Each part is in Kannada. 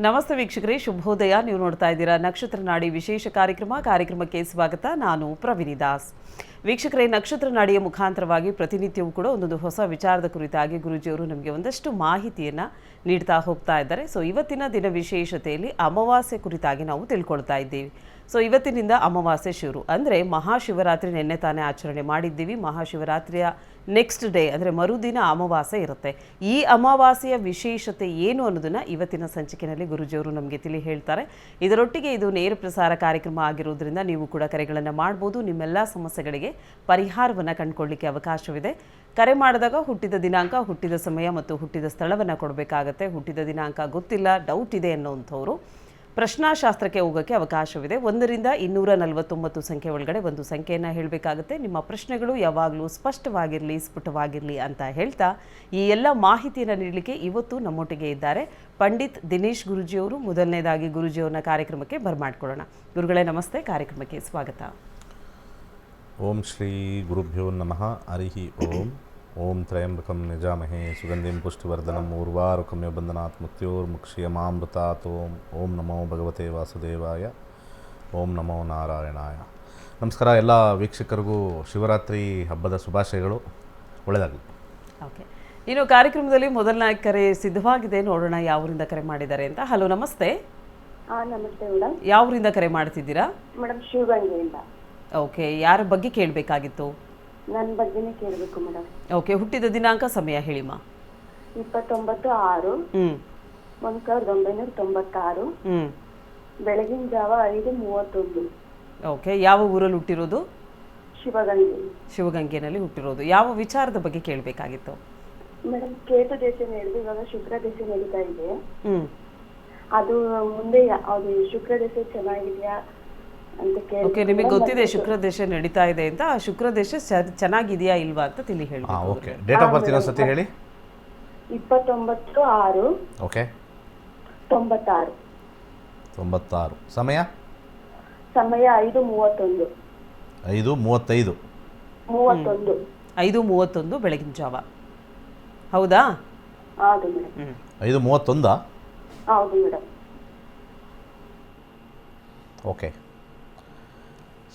ನಮಸ್ತೆ ವೀಕ್ಷಕರೇ, ಶುಭೋದಯ. ನೀವು ನೋಡ್ತಾ ಇದ್ದೀರಾ ನಕ್ಷತ್ರ ನಾಡಿ ವಿಶೇಷ ಕಾರ್ಯಕ್ರಮಕ್ಕೆ ಸ್ವಾಗತ. ನಾನು ಪ್ರವೀಣಿ ದಾಸ್. ವೀಕ್ಷಕರೇ, ನಕ್ಷತ್ರ ನಾಡಿಯ ಮುಖಾಂತರವಾಗಿ ಪ್ರತಿನಿತ್ಯವೂ ಕೂಡ ಒಂದೊಂದು ಹೊಸ ವಿಚಾರದ ಕುರಿತಾಗಿ ಗುರುಜಿಯವರು ನಮಗೆ ಒಂದಷ್ಟು ಮಾಹಿತಿಯನ್ನು ನೀಡ್ತಾ ಹೋಗ್ತಾ ಇದ್ದಾರೆ. ಸೊ ಇವತ್ತಿನ ದಿನ ವಿಶೇಷತೆಯಲ್ಲಿ ಅಮಾವಾಸ್ಯೆ ಕುರಿತಾಗಿ ನಾವು ತಿಳ್ಕೊಳ್ತಾ ಇದ್ದೀವಿ. ಸೊ ಇವತ್ತಿನಿಂದ ಅಮಾವಾಸ್ಯೆ ಶುರು, ಅಂದರೆ ಮಹಾಶಿವರಾತ್ರಿ ನಿನ್ನೆ ತಾನೇ ಆಚರಣೆ ಮಾಡಿದ್ದೀವಿ. ಮಹಾಶಿವರಾತ್ರಿಯ ನೆಕ್ಸ್ಟ್ ಡೇ ಅಂದರೆ ಮರುದಿನ ಅಮಾವಾಸ್ಯೆ ಇರುತ್ತೆ. ಈ ಅಮಾವಾಸ್ಯೆಯ ವಿಶೇಷತೆ ಏನು ಅನ್ನೋದನ್ನು ಇವತ್ತಿನ ಸಂಚಿಕೆಯಲ್ಲಿ ಗುರುಜಿಯವರು ನಮಗೆ ತಿಳಿ ಹೇಳ್ತಾರೆ. ಇದರೊಟ್ಟಿಗೆ ಇದು ನೇರ ಪ್ರಸಾರ ಕಾರ್ಯಕ್ರಮ ಆಗಿರೋದ್ರಿಂದ ನೀವು ಕೂಡ ಕರೆಗಳನ್ನು ಮಾಡ್ಬೋದು. ನಿಮ್ಮೆಲ್ಲ ಸಮಸ್ಯೆಗಳಿಗೆ ಪರಿಹಾರವನ್ನು ಕಂಡುಕೊಳ್ಳಿಕ್ಕೆ ಅವಕಾಶವಿದೆ. ಕರೆ ಮಾಡಿದಾಗ ಹುಟ್ಟಿದ ದಿನಾಂಕ, ಹುಟ್ಟಿದ ಸಮಯ ಮತ್ತು ಹುಟ್ಟಿದ ಸ್ಥಳವನ್ನು ಕೊಡಬೇಕಾಗತ್ತೆ. ಹುಟ್ಟಿದ ದಿನಾಂಕ ಗೊತ್ತಿಲ್ಲ, ಡೌಟ್ ಇದೆ ಅನ್ನೋಂಥವ್ರು ಪ್ರಶ್ನಾಶಾಸ್ತ್ರಕ್ಕೆ ಹೋಗೋಕ್ಕೆ ಅವಕಾಶವಿದೆ. 1ರಿಂದ 249 ಸಂಖ್ಯೆ ಒಳಗಡೆ ಒಂದು ಸಂಖ್ಯೆಯನ್ನು ಹೇಳಬೇಕಾಗುತ್ತೆ. ನಿಮ್ಮ ಪ್ರಶ್ನೆಗಳು ಯಾವಾಗಲೂ ಸ್ಪಷ್ಟವಾಗಿರಲಿ, ಸ್ಫುಟವಾಗಿರಲಿ ಅಂತ ಹೇಳ್ತಾ ಈ ಎಲ್ಲ ಮಾಹಿತಿಯನ್ನು ನೀಡಲಿಕ್ಕೆ ಇವತ್ತು ನಮ್ಮೊಟ್ಟಿಗೆ ಇದ್ದಾರೆ ಪಂಡಿತ್ ದಿನೇಶ್ ಗುರುಜಿಯವರು. ಮೊದಲನೇದಾಗಿ ಗುರುಜಿಯವ್ರನ್ನ ಕಾರ್ಯಕ್ರಮಕ್ಕೆ ಬರಮಾಡ್ಕೊಳ್ಳೋಣ. ಗುರುಗಳೇ ನಮಸ್ತೆ, ಕಾರ್ಯಕ್ರಮಕ್ಕೆ ಸ್ವಾಗತ. ಓಂ ಶ್ರೀ ಗುರುಭ್ಯೋ ನಮಃ. ಹರಿ ಓಂ. ಓಂ ತ್ರಯಂಬಕಂ ನಿಜಾಮಹೇ ಸುಗಂಧಿಂ ಪುಷ್ಟಿವರ್ಧನಂ ಊರ್ವಾರುಕಮ್ಯ ಬಂಧನಾತ್ ಮೃತ್ಯೋರ್ಮುಕ್ಷಯಮಾಮೃತಾತ್. ಓಂ ನಮೋ ಭಗವತೆ ವಾಸುದೇವಾಯ. ಓಂ ನಮೋ ನಾರಾಯಣಾಯ. ನಮಸ್ಕಾರ ಎಲ್ಲ ವೀಕ್ಷಕರಿಗೂ ಶಿವರಾತ್ರಿ ಹಬ್ಬದ ಶುಭಾಶಯಗಳು. ಒಳ್ಳೆಯದಾಗಲಿ. ಓಕೆ, ಇನ್ನು ಕಾರ್ಯಕ್ರಮದಲ್ಲಿ ಮೊದಲನೇ ಕರೆ ಸಿದ್ಧವಾಗಿದೆ. ನೋಡೋಣ ಯಾವರಿಂದ ಕರೆ ಮಾಡಿದ್ದಾರೆ ಅಂತ. ಹಲೋ, ನಮಸ್ತೆ. ನಮಸ್ತೆ ಮೇಡಮ್. ಯಾವರಿಂದ ಕರೆ ಮಾಡ್ತಿದ್ದೀರಾ? ಮೇಡಮ್ ಶಿವಗಂಗೆಯಿಂದ. ಓಕೆ, ಯಾರ ಬಗ್ಗೆ ಕೇಳಬೇಕಾಗಿತ್ತು? ನನ್ನ ಬಗ್ಗೆನೇ ಕೇಳಬೇಕು ಮೇಡಮ್. ಓಕೆ, ಹುಟ್ಟಿದ ದಿನಾಂಕ, ಸಮಯ ಹೇಳಿಮ್ಮ. 29/6/1996. ಬೆಳಗಿನ ಜಾವ 5:31. ಓಕೆ, ಯಾವ ಊರಲ್ಲಿ ಹುಟ್ಟಿರೋದು? ಶಿವಗಂಗೆ. ಶಿವಗಂಗೆನಲ್ಲಿ ಹುಟ್ಟಿರೋದು. ಯಾವ ವಿಚಾರದ ಬಗ್ಗೆ ಕೇಳಬೇಕಾಗಿತ್ತು? ಮೇಡಮ್, ಕೇತು ದೇಶ ನಡೆದು ಇವಾಗ ಶುಕ್ರ ದೇಶ ನಡೀತಾ ಇದೆ. ಅದು ಮುಂದೆ ಅದು ಶುಕ್ರ ದೇಶ ಚೆನ್ನಾಗಿದೆಯಾ ಅಂತ ಕೇಳಿ. ಓಕೆ, ನಿಮಗೆ ಗೊತ್ತಿದೆ ಶುಕ್ರ ದೇಶ ನಡೀತಾ ಇದೆ ಅಂತ. ಆ ಶುಕ್ರ ದೇಶ ಚೆನ್ನಾಗಿದೆಯಾ ಇಲ್ವಾ ಅಂತ ತಿಳಿ ಹೇಳಿ. ಓಕೆ, ಡೇಟ್ ಆಫ್ ಬರ್ತ್ ಇನ್ನೊಂದ್ಸತಿ ಹೇಳಿ. 29/6. ಓಕೆ, 96. 96. ಸಮಯ 5:31. 5:35. 31. 5:31 ಬೆಳಗಿನ ಜಾವ. ಹೌದಾ? ಹೌದು ಮೇಡಮ್. 5:31. ಹೌದು ಮೇಡಮ್. ಓಕೆ,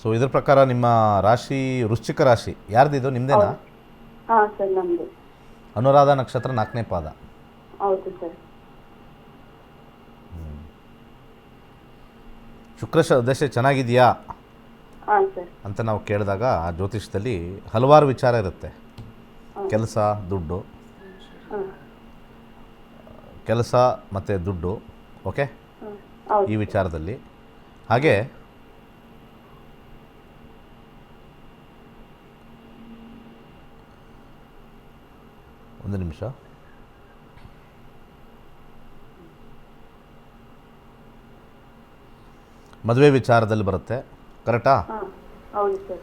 ಸೊ ಇದ್ರ ಪ್ರಕಾರ ನಿಮ್ಮ ರಾಶಿ ವೃಶ್ಚಿಕ ರಾಶಿ. ಯಾರ್ದಿದು? ನಿಮ್ಮದೇನಾ? ಹಾಂ ಸರ್, ನಮ್ಮದು. ಅನುರಾಧ ನಕ್ಷತ್ರ 4ನೇ ಪಾದ. ಹೌದು ಸರ್. ಶುಕ್ರ ದಶೆ ಚೆನ್ನಾಗಿದೆಯಾ ಹಾಂ ಸರ್ ಅಂತ ನಾವು ಕೇಳಿದಾಗ ಜ್ಯೋತಿಷದಲ್ಲಿ ಹಲವಾರು ವಿಚಾರ ಇರುತ್ತೆ. ಕೆಲಸ, ದುಡ್ಡು, ಕೆಲಸ ಮತ್ತು ದುಡ್ಡು. ಓಕೆ, ಈ ವಿಚಾರದಲ್ಲಿ ಹಾಗೆ ಒಂದು ನಿಮಿಷ. ಮದುವೆ ವಿಚಾರದಲ್ಲಿ ಬರುತ್ತೆ, ಕರೆಕ್ಟಾ? ಹೌದು ಸರ್.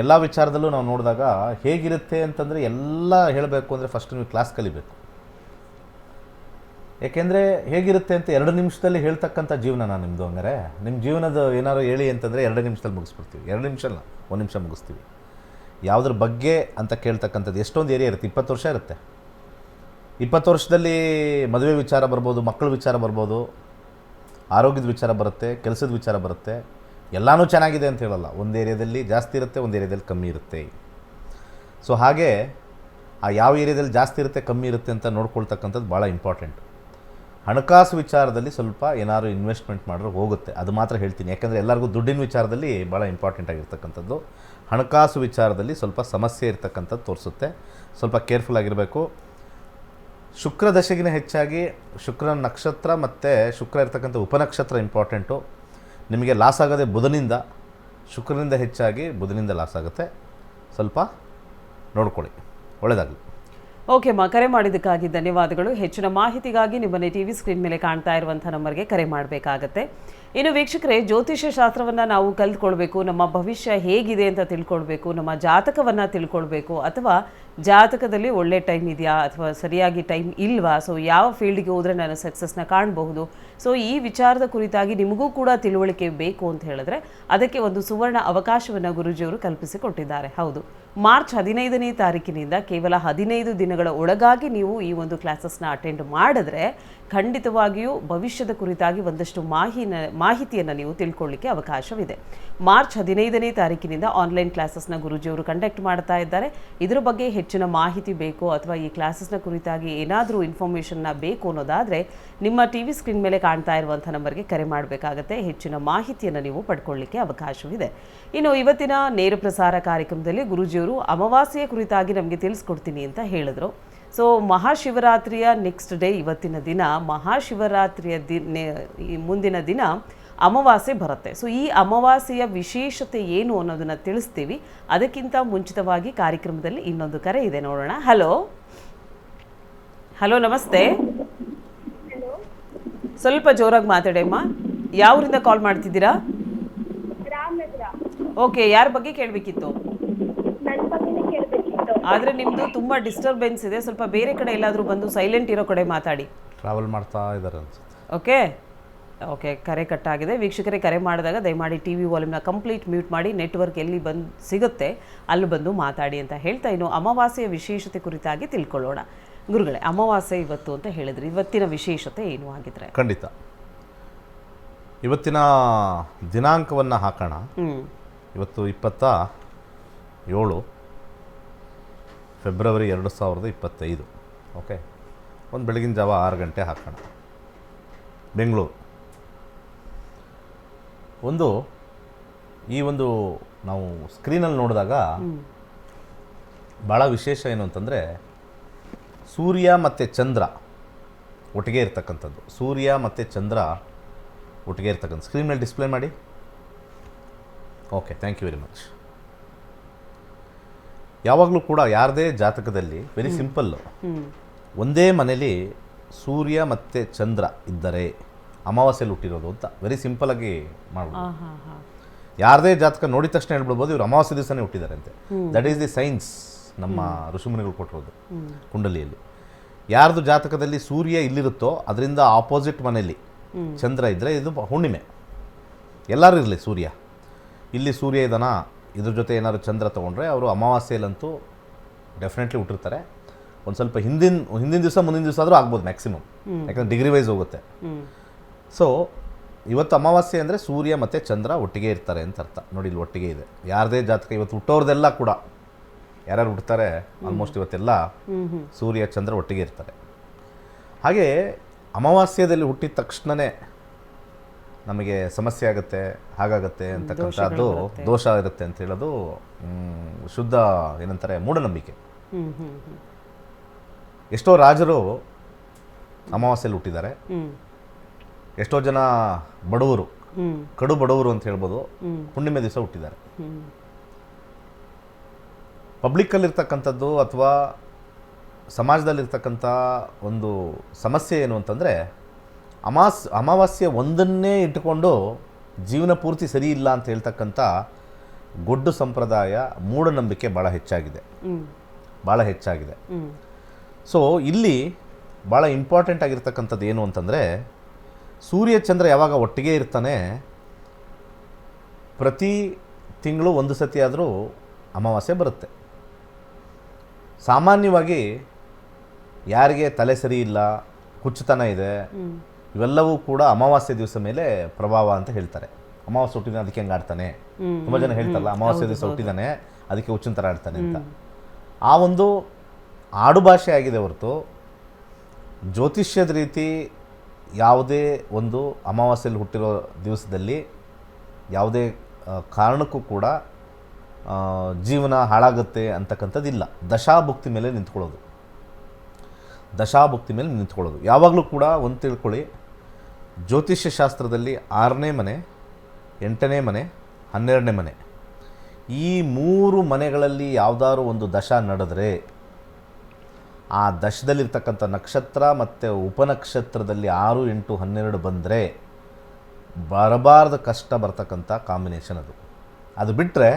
ಎಲ್ಲ ವಿಚಾರದಲ್ಲೂ ನಾವು ನೋಡಿದಾಗ ಹೇಗಿರುತ್ತೆ ಅಂತಂದರೆ, ಎಲ್ಲ ಹೇಳಬೇಕು ಅಂದರೆ ಫಸ್ಟ್ ನೀವು ಕ್ಲಾಸ್ ಕಲಿಬೇಕು. ಏಕೆಂದರೆ ಹೇಗಿರುತ್ತೆ ಅಂತ 2 ನಿಮಿಷದಲ್ಲಿ ಹೇಳ್ತಕ್ಕಂಥ ಜೀವನ ನಿಮ್ಮದು. ಹಂಗಾರೆ ನಿಮ್ಮ ಜೀವನದ ಏನಾದ್ರು ಹೇಳಿ ಅಂತಂದರೆ 2 ನಿಮಿಷದಲ್ಲಿ ಮುಗಿಸ್ಬಿಡ್ತೀವಿ. 2 ನಿಮಿಷ ಅಲ್ಲ, 1 ನಿಮಿಷ ಮುಗಿಸ್ತೀವಿ. ಯಾವುದ್ರ ಬಗ್ಗೆ ಅಂತ ಕೇಳ್ತಕ್ಕಂಥದ್ದು ಎಷ್ಟೊಂದು ಏರಿಯಾ ಇರುತ್ತೆ. 20 ವರ್ಷ ಇರುತ್ತೆ. 20 ವರ್ಷದಲ್ಲಿ ಮದುವೆ ವಿಚಾರ ಬರ್ಬೋದು, ಮಕ್ಕಳ ವಿಚಾರ ಬರ್ಬೋದು, ಆರೋಗ್ಯದ ವಿಚಾರ ಬರುತ್ತೆ, ಕೆಲಸದ ವಿಚಾರ ಬರುತ್ತೆ. ಎಲ್ಲನೂ ಚೆನ್ನಾಗಿದೆ ಅಂತ ಹೇಳಲ್ಲ. ಒಂದು ಏರಿಯಾದಲ್ಲಿ ಜಾಸ್ತಿ ಇರುತ್ತೆ, ಒಂದು ಏರಿಯಾದಲ್ಲಿ ಕಮ್ಮಿ ಇರುತ್ತೆ. ಸೊ ಹಾಗೆ ಆ ಯಾವ ಏರಿಯಾದಲ್ಲಿ ಜಾಸ್ತಿ ಇರುತ್ತೆ, ಕಮ್ಮಿ ಇರುತ್ತೆ ಅಂತ ನೋಡ್ಕೊಳ್ತಕ್ಕಂಥದ್ದು ಭಾಳ ಇಂಪಾರ್ಟೆಂಟ್. ಹಣಕಾಸು ವಿಚಾರದಲ್ಲಿ ಸ್ವಲ್ಪ ಏನಾದ್ರು ಇನ್ವೆಸ್ಟ್ಮೆಂಟ್ ಮಾಡಿದ್ರೆ ಹೋಗುತ್ತೆ, ಅದು ಮಾತ್ರ ಹೇಳ್ತೀನಿ. ಯಾಕಂದರೆ ಎಲ್ಲರಿಗೂ ದುಡ್ಡಿನ ವಿಚಾರದಲ್ಲಿ ಭಾಳ ಇಂಪಾರ್ಟೆಂಟ್ ಆಗಿರ್ತಕ್ಕಂಥದ್ದು. ಹಣಕಾಸು ವಿಚಾರದಲ್ಲಿ ಸ್ವಲ್ಪ ಸಮಸ್ಯೆ ಇರ್ತಕ್ಕಂಥದ್ದು ತೋರಿಸುತ್ತೆ. ಸ್ವಲ್ಪ ಕೇರ್ಫುಲ್ ಆಗಿರಬೇಕು. ಶುಕ್ರ ದಶೆಗಿನ ಹೆಚ್ಚಾಗಿ ಶುಕ್ರ ನಕ್ಷತ್ರ ಮತ್ತು ಶುಕ್ರ ಇರ್ತಕ್ಕಂಥ ಉಪನಕ್ಷತ್ರ ಇಂಪಾರ್ಟೆಂಟು. ನಿಮಗೆ ಲಾಸ್ ಆಗೋದೇ ಬುಧನಿಂದ. ಶುಕ್ರನಿಂದ ಹೆಚ್ಚಾಗಿ ಬುಧನಿಂದ ಲಾಸ್ ಆಗುತ್ತೆ. ಸ್ವಲ್ಪ ನೋಡ್ಕೊಳ್ಳಿ. ಒಳ್ಳೆಯದಾಗಲಿ. ಓಕೆ ಅಮ್ಮ, ಕರೆ ಮಾಡಿದ್ದಕ್ಕಾಗಿ ಧನ್ಯವಾದಗಳು. ಹೆಚ್ಚಿನ ಮಾಹಿತಿಗಾಗಿ ನಿಮ್ಮನೆ ಟಿ ವಿ ಸ್ಕ್ರೀನ್ ಮೇಲೆ ಕಾಣ್ತಾ ಇರುವಂಥ ನಂಬರ್ಗೆ ಕರೆ ಮಾಡಬೇಕಾಗತ್ತೆ. ಇನ್ನು ವೀಕ್ಷಕರೇ, ಜ್ಯೋತಿಷ್ಯ ಶಾಸ್ತ್ರವನ್ನು ನಾವು ಕಲಿತ್ಕೊಳ್ಬೇಕು, ನಮ್ಮ ಭವಿಷ್ಯ ಹೇಗಿದೆ ಅಂತ ತಿಳ್ಕೊಳ್ಬೇಕು, ನಮ್ಮ ಜಾತಕವನ್ನು ತಿಳ್ಕೊಳ್ಬೇಕು, ಅಥವಾ ಜಾತಕದಲ್ಲಿ ಒಳ್ಳೆ ಟೈಮ್ ಇದೆಯಾ ಅಥವಾ ಸರಿಯಾಗಿ ಟೈಮ್ ಇಲ್ವಾ, ಸೊ ಯಾವ ಫೀಲ್ಡ್ಗೆ ಹೋದರೆ ನಾನು ಸಕ್ಸಸ್ನ ಕಾಣಬಹುದು, ಸೊ ಈ ವಿಚಾರದ ಕುರಿತಾಗಿ ನಿಮಗೂ ಕೂಡ ತಿಳುವಳಿಕೆ ಬೇಕು ಅಂತ ಹೇಳಿದ್ರೆ ಅದಕ್ಕೆ ಒಂದು ಸುವರ್ಣ ಅವಕಾಶವನ್ನು ಗುರುಜಿಯವರು ಕಲ್ಪಿಸಿಕೊಟ್ಟಿದ್ದಾರೆ. ಹೌದು, ಮಾರ್ಚ್ 15ನೇ ತಾರೀಕಿನಿಂದ ಕೇವಲ 15 ದಿನಗಳ ಒಳಗಾಗಿ ನೀವು ಈ ಒಂದು ಕ್ಲಾಸಸ್ನ ಅಟೆಂಡ್ ಮಾಡಿದ್ರೆ ಖಂಡಿತವಾಗಿಯೂ ಭವಿಷ್ಯದ ಕುರಿತಾಗಿ ಒಂದಷ್ಟು ಮಾಹಿತಿಯನ್ನು ನೀವು ತಿಳ್ಕೊಳ್ಳಿಕ್ಕೆ ಅವಕಾಶವಿದೆ. ಮಾರ್ಚ್ 15ನೇ ತಾರೀಕಿನಿಂದ ಆನ್ಲೈನ್ ಕ್ಲಾಸಸ್ನ ಗುರೂಜಿಯವರು ಕಂಡಕ್ಟ್ ಮಾಡ್ತಾ ಇದ್ದಾರೆ. ಇದರ ಬಗ್ಗೆ ಹೆಚ್ಚಿನ ಮಾಹಿತಿ ಬೇಕು ಅಥವಾ ಈ ಕ್ಲಾಸಸ್ನ ಕುರಿತಾಗಿ ಏನಾದರೂ ಇನ್ಫಾರ್ಮೇಷನ್ನ ಬೇಕು ಅನ್ನೋದಾದರೆ ನಿಮ್ಮ TV ಸ್ಕ್ರೀನ್ ಮೇಲೆ ಕಾಣ್ತಾ ಇರುವಂಥ ನಂಬರ್ಗೆ ಕರೆ ಮಾಡಬೇಕಾಗತ್ತೆ. ಹೆಚ್ಚಿನ ಮಾಹಿತಿಯನ್ನು ನೀವು ಪಡ್ಕೊಳ್ಳಿಕ್ಕೆ ಅವಕಾಶವಿದೆ. ಇನ್ನು ಇವತ್ತಿನ ನೇರ ಪ್ರಸಾರ ಕಾರ್ಯಕ್ರಮದಲ್ಲಿ ಗುರೂಜಿಯವರು ಅಮಾವಾಸ್ಯೆಯ ಕುರಿತಾಗಿ ನಮಗೆ ತಿಳಿಸ್ಕೊಡ್ತೀನಿ ಅಂತ ಹೇಳಿದ್ರು. ಸೊ ಮಹಾಶಿವರಾತ್ರಿಯ ನೆಕ್ಸ್ಟ್ ಡೇ ಇವತ್ತಿನ ದಿನ, ಮಹಾಶಿವರಾತ್ರಿಯ ಈ ಮುಂದಿನ ದಿನ ಅಮಾವಾಸ್ಯೆ ಬರುತ್ತೆ. ಸೊ ಈ ಅಮಾವಾಸ್ಯೆಯ ವಿಶೇಷತೆ ಏನು ಅನ್ನೋದನ್ನು ತಿಳಿಸ್ತೀವಿ. ಅದಕ್ಕಿಂತ ಮುಂಚಿತವಾಗಿ ಕಾರ್ಯಕ್ರಮದಲ್ಲಿ ಇನ್ನೊಂದು ಕರೆ ಇದೆ, ನೋಡೋಣ. ಹಲೋ ಹಲೋ ನಮಸ್ತೆ. ಸ್ವಲ್ಪ ಜೋರಾಗಿ ಮಾತಾಡಮ್ಮ. ಯಾವೂರಿಂದ ಕಾಲ್ ಮಾಡ್ತಿದ್ದೀರಾ? ಓಕೆ, ಯಾರ ಬಗ್ಗೆ ಕೇಳಬೇಕಿತ್ತು? ಆದರೆ ನಿಮ್ಮದು ತುಂಬ ಡಿಸ್ಟರ್ಬೆನ್ಸ್ ಇದೆ. ಸ್ವಲ್ಪ ಬೇರೆ ಕಡೆ ಎಲ್ಲಾದರೂ ಬಂದು ಸೈಲೆಂಟ್ ಇರೋ ಕಡೆ ಮಾತಾಡಿ. ಟ್ರಾವೆಲ್ ಮಾಡ್ತಾ ಇದ್ದಾರೆ ಅನ್ಸುತ್ತೆ. ಓಕೆ, ಕರೆ ಕಟ್ಟಾಗಿದೆ. ವೀಕ್ಷಕರೇ, ಕರೆ ಮಾಡಿದಾಗ ದಯಮಾಡಿ TV ವಾಲ್ಯೂಮ್ನ ಕಂಪ್ಲೀಟ್ ಮ್ಯೂಟ್ ಮಾಡಿ, ನೆಟ್ವರ್ಕ್ ಎಲ್ಲಿ ಬಂದು ಸಿಗುತ್ತೆ ಅಲ್ಲಿ ಬಂದು ಮಾತಾಡಿ ಅಂತ ಹೇಳ್ತಾ, ಇನ್ನು ಅಮಾವಾಸ್ಯೆಯ ವಿಶೇಷತೆ ಕುರಿತಾಗಿ ತಿಳ್ಕೊಳ್ಳೋಣ. ಗುರುಗಳೇ, ಅಮಾವಾಸ್ಯೆ ಇವತ್ತು ಅಂತ ಹೇಳಿದ್ರಿ, ಇವತ್ತಿನ ವಿಶೇಷತೆ ಏನು ಆಗಿದ್ರೆ? ಖಂಡಿತ ಇವತ್ತಿನ ದಿನಾಂಕವನ್ನು ಹಾಕೋಣ. ಇವತ್ತು 27 ಫೆಬ್ರವರಿ 2025. ಓಕೆ, ಒಂದು ಬೆಳಗಿನ ಜಾವ 6 ಗಂಟೆ ಹಾಕೋಣ. ಬೆಂಗಳೂರು. ಈ ಒಂದು ನಾವು ಸ್ಕ್ರೀನಲ್ಲಿ ನೋಡಿದಾಗ ಭಾಳ ವಿಶೇಷ ಏನು ಅಂತಂದರೆ, ಸೂರ್ಯ ಮತ್ತು ಚಂದ್ರ ಒಟ್ಟಿಗೆ ಇರ್ತಕ್ಕಂಥದ್ದು. ಸೂರ್ಯ ಮತ್ತು ಚಂದ್ರ ಒಟ್ಟಿಗೆ ಇರ್ತಕ್ಕಂಥ ಸ್ಕ್ರೀನ್ ಮೇಲೆ ಡಿಸ್ಪ್ಲೇ ಮಾಡಿ. Okay, thank you very much. ಯಾವಾಗಲೂ ಕೂಡ ಯಾರದೇ ಜಾತಕದಲ್ಲಿ ವೆರಿ ಸಿಂಪಲ್ಲು, ಒಂದೇ ಮನೇಲಿ ಸೂರ್ಯ ಮತ್ತು ಚಂದ್ರ ಇದ್ದರೆ ಅಮಾವಾಸ್ಯೆಯಲ್ಲಿ ಹುಟ್ಟಿರೋದು ಅಂತ ವೆರಿ ಸಿಂಪಲಾಗಿ ಮಾಡ್ಬೋದು. ಯಾರದೇ ಜಾತಕ ನೋಡಿದ ತಕ್ಷಣ ಹೇಳ್ಬಿಡ್ಬೋದು ಇವರು ಅಮಾವಾಸ್ಯೆ ದಿವಸನೇ ಹುಟ್ಟಿದ್ದಾರೆ ಅಂತೆ. ದಟ್ ಈಸ್ ದಿ ಸೈನ್ಸ್ ನಮ್ಮ ಋಷಿಮುನಿಗಳು ಕೊಟ್ಟಿರೋದು ಕುಂಡಲಿಯಲ್ಲಿ. ಯಾರ್ದು ಜಾತಕದಲ್ಲಿ ಸೂರ್ಯ ಇಲ್ಲಿರುತ್ತೋ ಅದರಿಂದ ಆಪೋಸಿಟ್ ಮನೆಯಲ್ಲಿ ಚಂದ್ರ ಇದ್ದರೆ ಇದು ಹುಣ್ಣಿಮೆ. ಎಲ್ಲರೂ ಇರಲಿ, ಸೂರ್ಯ ಇಲ್ಲಿ ಸೂರ್ಯ ಇದ್ದಾನ, ಇದ್ರ ಜೊತೆ ಏನಾದ್ರು ಚಂದ್ರ ತೊಗೊಂಡ್ರೆ ಅವರು ಅಮಾವಾಸ್ಯೆಯಲ್ಲಂತೂ ಡೆಫಿನೆಟ್ಲಿ ಹುಟ್ಟಿರ್ತಾರೆ. ಒಂದು ಸ್ವಲ್ಪ ಹಿಂದಿನ ದಿವಸ ಮುಂದಿನ ದಿವಸ ಆದರೂ ಆಗ್ಬೋದು ಮ್ಯಾಕ್ಸಿಮಮ್, ಯಾಕಂದರೆ ಡಿಗ್ರಿ ವೈಸ್ ಹೋಗುತ್ತೆ. ಸೊ ಇವತ್ತು ಅಮಾವಾಸ್ಯೆ ಅಂದರೆ ಸೂರ್ಯ ಮತ್ತು ಚಂದ್ರ ಒಟ್ಟಿಗೆ ಇರ್ತಾರೆ ಅಂತ ಅರ್ಥ. ನೋಡಿ, ಇಲ್ಲಿ ಒಟ್ಟಿಗೆ ಇದೆ. ಯಾರದೇ ಜಾತಕ ಇವತ್ತು ಹುಟ್ಟೋರ್ದೆಲ್ಲ ಕೂಡ ಯಾರ್ಯಾರು ಹುಡ್ತಾರೆ ಆಲ್ಮೋಸ್ಟ್ ಇವತ್ತೆಲ್ಲ ಸೂರ್ಯ ಚಂದ್ರ ಒಟ್ಟಿಗೆ ಇರ್ತಾರೆ. ಹಾಗೆ ಅಮಾವಾಸ್ಯದಲ್ಲಿ ಹುಟ್ಟಿದ ತಕ್ಷಣವೇ ನಮಗೆ ಸಮಸ್ಯೆ ಆಗುತ್ತೆ, ಹಾಗಾಗತ್ತೆ ಅಂತಕ್ಕಂಥದ್ದು ದೋಷ ಇರುತ್ತೆ ಅಂತ ಹೇಳೋದು ಶುದ್ಧ ಏನಂತಾರೆ ಮೂಢನಂಬಿಕೆ. ಎಷ್ಟೋ ರಾಜರು ಅಮಾವಾಸ್ಯೆಯಲ್ಲಿ ಹುಟ್ಟಿದ್ದಾರೆ. ಎಷ್ಟೋ ಜನ ಬಡವರು, ಕಡು ಬಡವರು ಅಂತ ಹೇಳ್ಬೋದು, ಹುಣ್ಣಿಮೆ ದಿವಸ ಹುಟ್ಟಿದ್ದಾರೆ. ಪಬ್ಲಿಕ್ಕಲ್ಲಿರ್ತಕ್ಕಂಥದ್ದು ಅಥವಾ ಸಮಾಜದಲ್ಲಿರ್ತಕ್ಕಂಥ ಒಂದು ಸಮಸ್ಯೆ ಏನು ಅಂತಂದರೆ, ಅಮಾವಾಸ್ಯೆ ಒಂದನ್ನೇ ಇಟ್ಟುಕೊಂಡು ಜೀವನ ಪೂರ್ತಿ ಸರಿ ಇಲ್ಲ ಅಂತ ಹೇಳ್ತಕ್ಕಂಥ ಗೊಡ್ಡು ಸಂಪ್ರದಾಯ, ಮೂಢನಂಬಿಕೆ ಭಾಳ ಹೆಚ್ಚಾಗಿದೆ. ಸೊ ಇಲ್ಲಿ ಭಾಳ ಇಂಪಾರ್ಟೆಂಟ್ ಆಗಿರ್ತಕ್ಕಂಥದ್ದು ಏನು ಅಂತಂದರೆ, ಸೂರ್ಯ ಚಂದ್ರ ಯಾವಾಗ ಒಟ್ಟಿಗೆ ಇರ್ತಾನೆ, ಪ್ರತಿ ತಿಂಗಳು ಒಂದು ಸತಿ ಆದರೂ ಅಮಾವಾಸ್ಯೆ ಬರುತ್ತೆ. ಸಾಮಾನ್ಯವಾಗಿ ಯಾರಿಗೆ ತಲೆ ಸರಿ ಇಲ್ಲ, ಹುಚ್ಚುತನ ಇದೆ, ಇವೆಲ್ಲವೂ ಕೂಡ ಅಮಾವಾಸ್ಯೆ ದಿವಸ ಮೇಲೆ ಪ್ರಭಾವ ಅಂತ ಹೇಳ್ತಾರೆ. ಅಮಾವಾಸ್ಯೆ ಹುಟ್ಟಿದಾನೆ ಅದಕ್ಕೆ ಹೆಂಗೆ ಆಡ್ತಾನೆ, ತುಂಬ ಜನ ಹೇಳ್ತಾರಲ್ಲ ಅಮಾವಾಸ್ಯೆ ದಿವಸ ಹುಟ್ಟಿದಾನೆ ಅದಕ್ಕೆ ಹುಚ್ಚಿನ ಥರ ಆಡ್ತಾನೆ ಅಂತ. ಆ ಒಂದು ಆಡುಭಾಷೆ ಆಗಿದೆ ಹೊರತು ಜ್ಯೋತಿಷ್ಯದ ರೀತಿ ಯಾವುದೇ ಒಂದು ಅಮಾವಾಸ್ಯೆಯಲ್ಲಿ ಹುಟ್ಟಿರೋ ದಿವಸದಲ್ಲಿ ಯಾವುದೇ ಕಾರಣಕ್ಕೂ ಕೂಡ ಜೀವನ ಹಾಳಾಗುತ್ತೆ ಅಂತಕ್ಕಂಥದ್ದಿಲ್ಲ. ದಶಾಭುಕ್ತಿ ಮೇಲೆ ನಿಂತ್ಕೊಳ್ಳೋದು ಯಾವಾಗಲೂ ಕೂಡ ಒಂದು ತಿಳ್ಕೊಳ್ಳಿ, ಜ್ಯೋತಿಷ್ಯ ಶಾಸ್ತ್ರದಲ್ಲಿ 6ನೇ ಮನೆ, 8ನೇ ಮನೆ, 12ನೇ ಮನೆ, ಈ 3 ಮನೆಗಳಲ್ಲಿ ಯಾವುದಾದ್ರು ಒಂದು ದಶ ನಡೆದ್ರೆ, ಆ ದಶದಲ್ಲಿರ್ತಕ್ಕಂಥ ನಕ್ಷತ್ರ ಮತ್ತು ಉಪನಕ್ಷತ್ರದಲ್ಲಿ 6, 8, 12 ಬಂದರೆ ಬರಬಾರ್ದು ಕಷ್ಟ ಬರ್ತಕ್ಕಂಥ ಕಾಂಬಿನೇಷನ್ ಅದು ಬಿಟ್ಟರೆ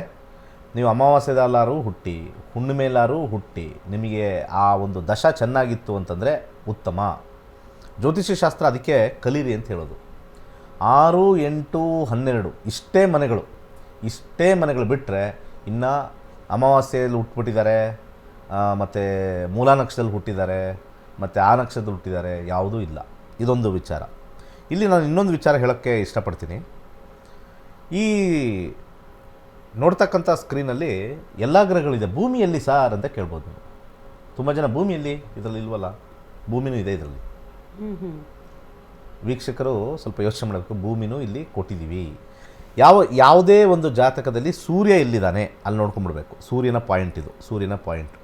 ನೀವು ಅಮಾವಾಸ್ಯೆದಲ್ಲಾರು ಹುಟ್ಟಿ, ಹುಣ್ಣಿಮೆಲಾರು ಹುಟ್ಟಿ, ನಿಮಗೆ ಆ ಒಂದು ದಶ ಚೆನ್ನಾಗಿತ್ತು ಅಂತಂದರೆ ಉತ್ತಮ. ಜ್ಯೋತಿಷ್ಯ ಶಾಸ್ತ್ರ ಅದಕ್ಕೆ ಕಲೀರಿ ಅಂತ ಹೇಳೋದು. 6, 8, 12 ಇಷ್ಟೇ ಮನೆಗಳು ಬಿಟ್ಟರೆ ಇನ್ನು ಅಮಾವಾಸ್ಯೆಯಲ್ಲಿ ಹುಟ್ಬಿಟ್ಟಿದ್ದಾರೆ, ಮತ್ತು ಮೂಲ ನಕ್ಷತ್ರದಲ್ಲಿ ಹುಟ್ಟಿದ್ದಾರೆ, ಮತ್ತು ಆ ನಕ್ಷತ್ರದಲ್ಲಿ ಹುಟ್ಟಿದ್ದಾರೆ, ಯಾವುದೂ ಇಲ್ಲ. ಇದೊಂದು ವಿಚಾರ. ಇಲ್ಲಿ ನಾನು ಇನ್ನೊಂದು ವಿಚಾರ ಹೇಳೋಕ್ಕೆ ಇಷ್ಟಪಡ್ತೀನಿ. ಈ ನೋಡ್ತಕ್ಕಂಥ ಸ್ಕ್ರೀನಲ್ಲಿ ಎಲ್ಲ ಗ್ರಹಗಳಿದೆ, ಭೂಮಿಯಲ್ಲಿ ಸಾರ್ ಅಂತ ಕೇಳ್ಬೋದು ನೀವು. ತುಂಬ ಜನ ಭೂಮಿಯಲ್ಲಿ ಇದರಲ್ಲಿ ಇಲ್ವಲ್ಲ, ಭೂಮಿನೂ ಇದೆ ಇದರಲ್ಲಿ. ವೀಕ್ಷಕರು ಸ್ವಲ್ಪ ಯೋಚನೆ ಮಾಡಬೇಕು, ಭೂಮಿನೂ ಇಲ್ಲಿ ಕೊಟ್ಟಿದ್ದೀವಿ. ಯಾವುದೇ ಒಂದು ಜಾತಕದಲ್ಲಿ ಸೂರ್ಯ ಎಲ್ಲಿದ್ದಾನೆ ಅಲ್ಲಿ ನೋಡ್ಕೊಂಡ್ಬಿಡ್ಬೇಕು. ಸೂರ್ಯನ ಪಾಯಿಂಟ್ ಇದು, ಸೂರ್ಯನ ಪಾಯಿಂಟ್.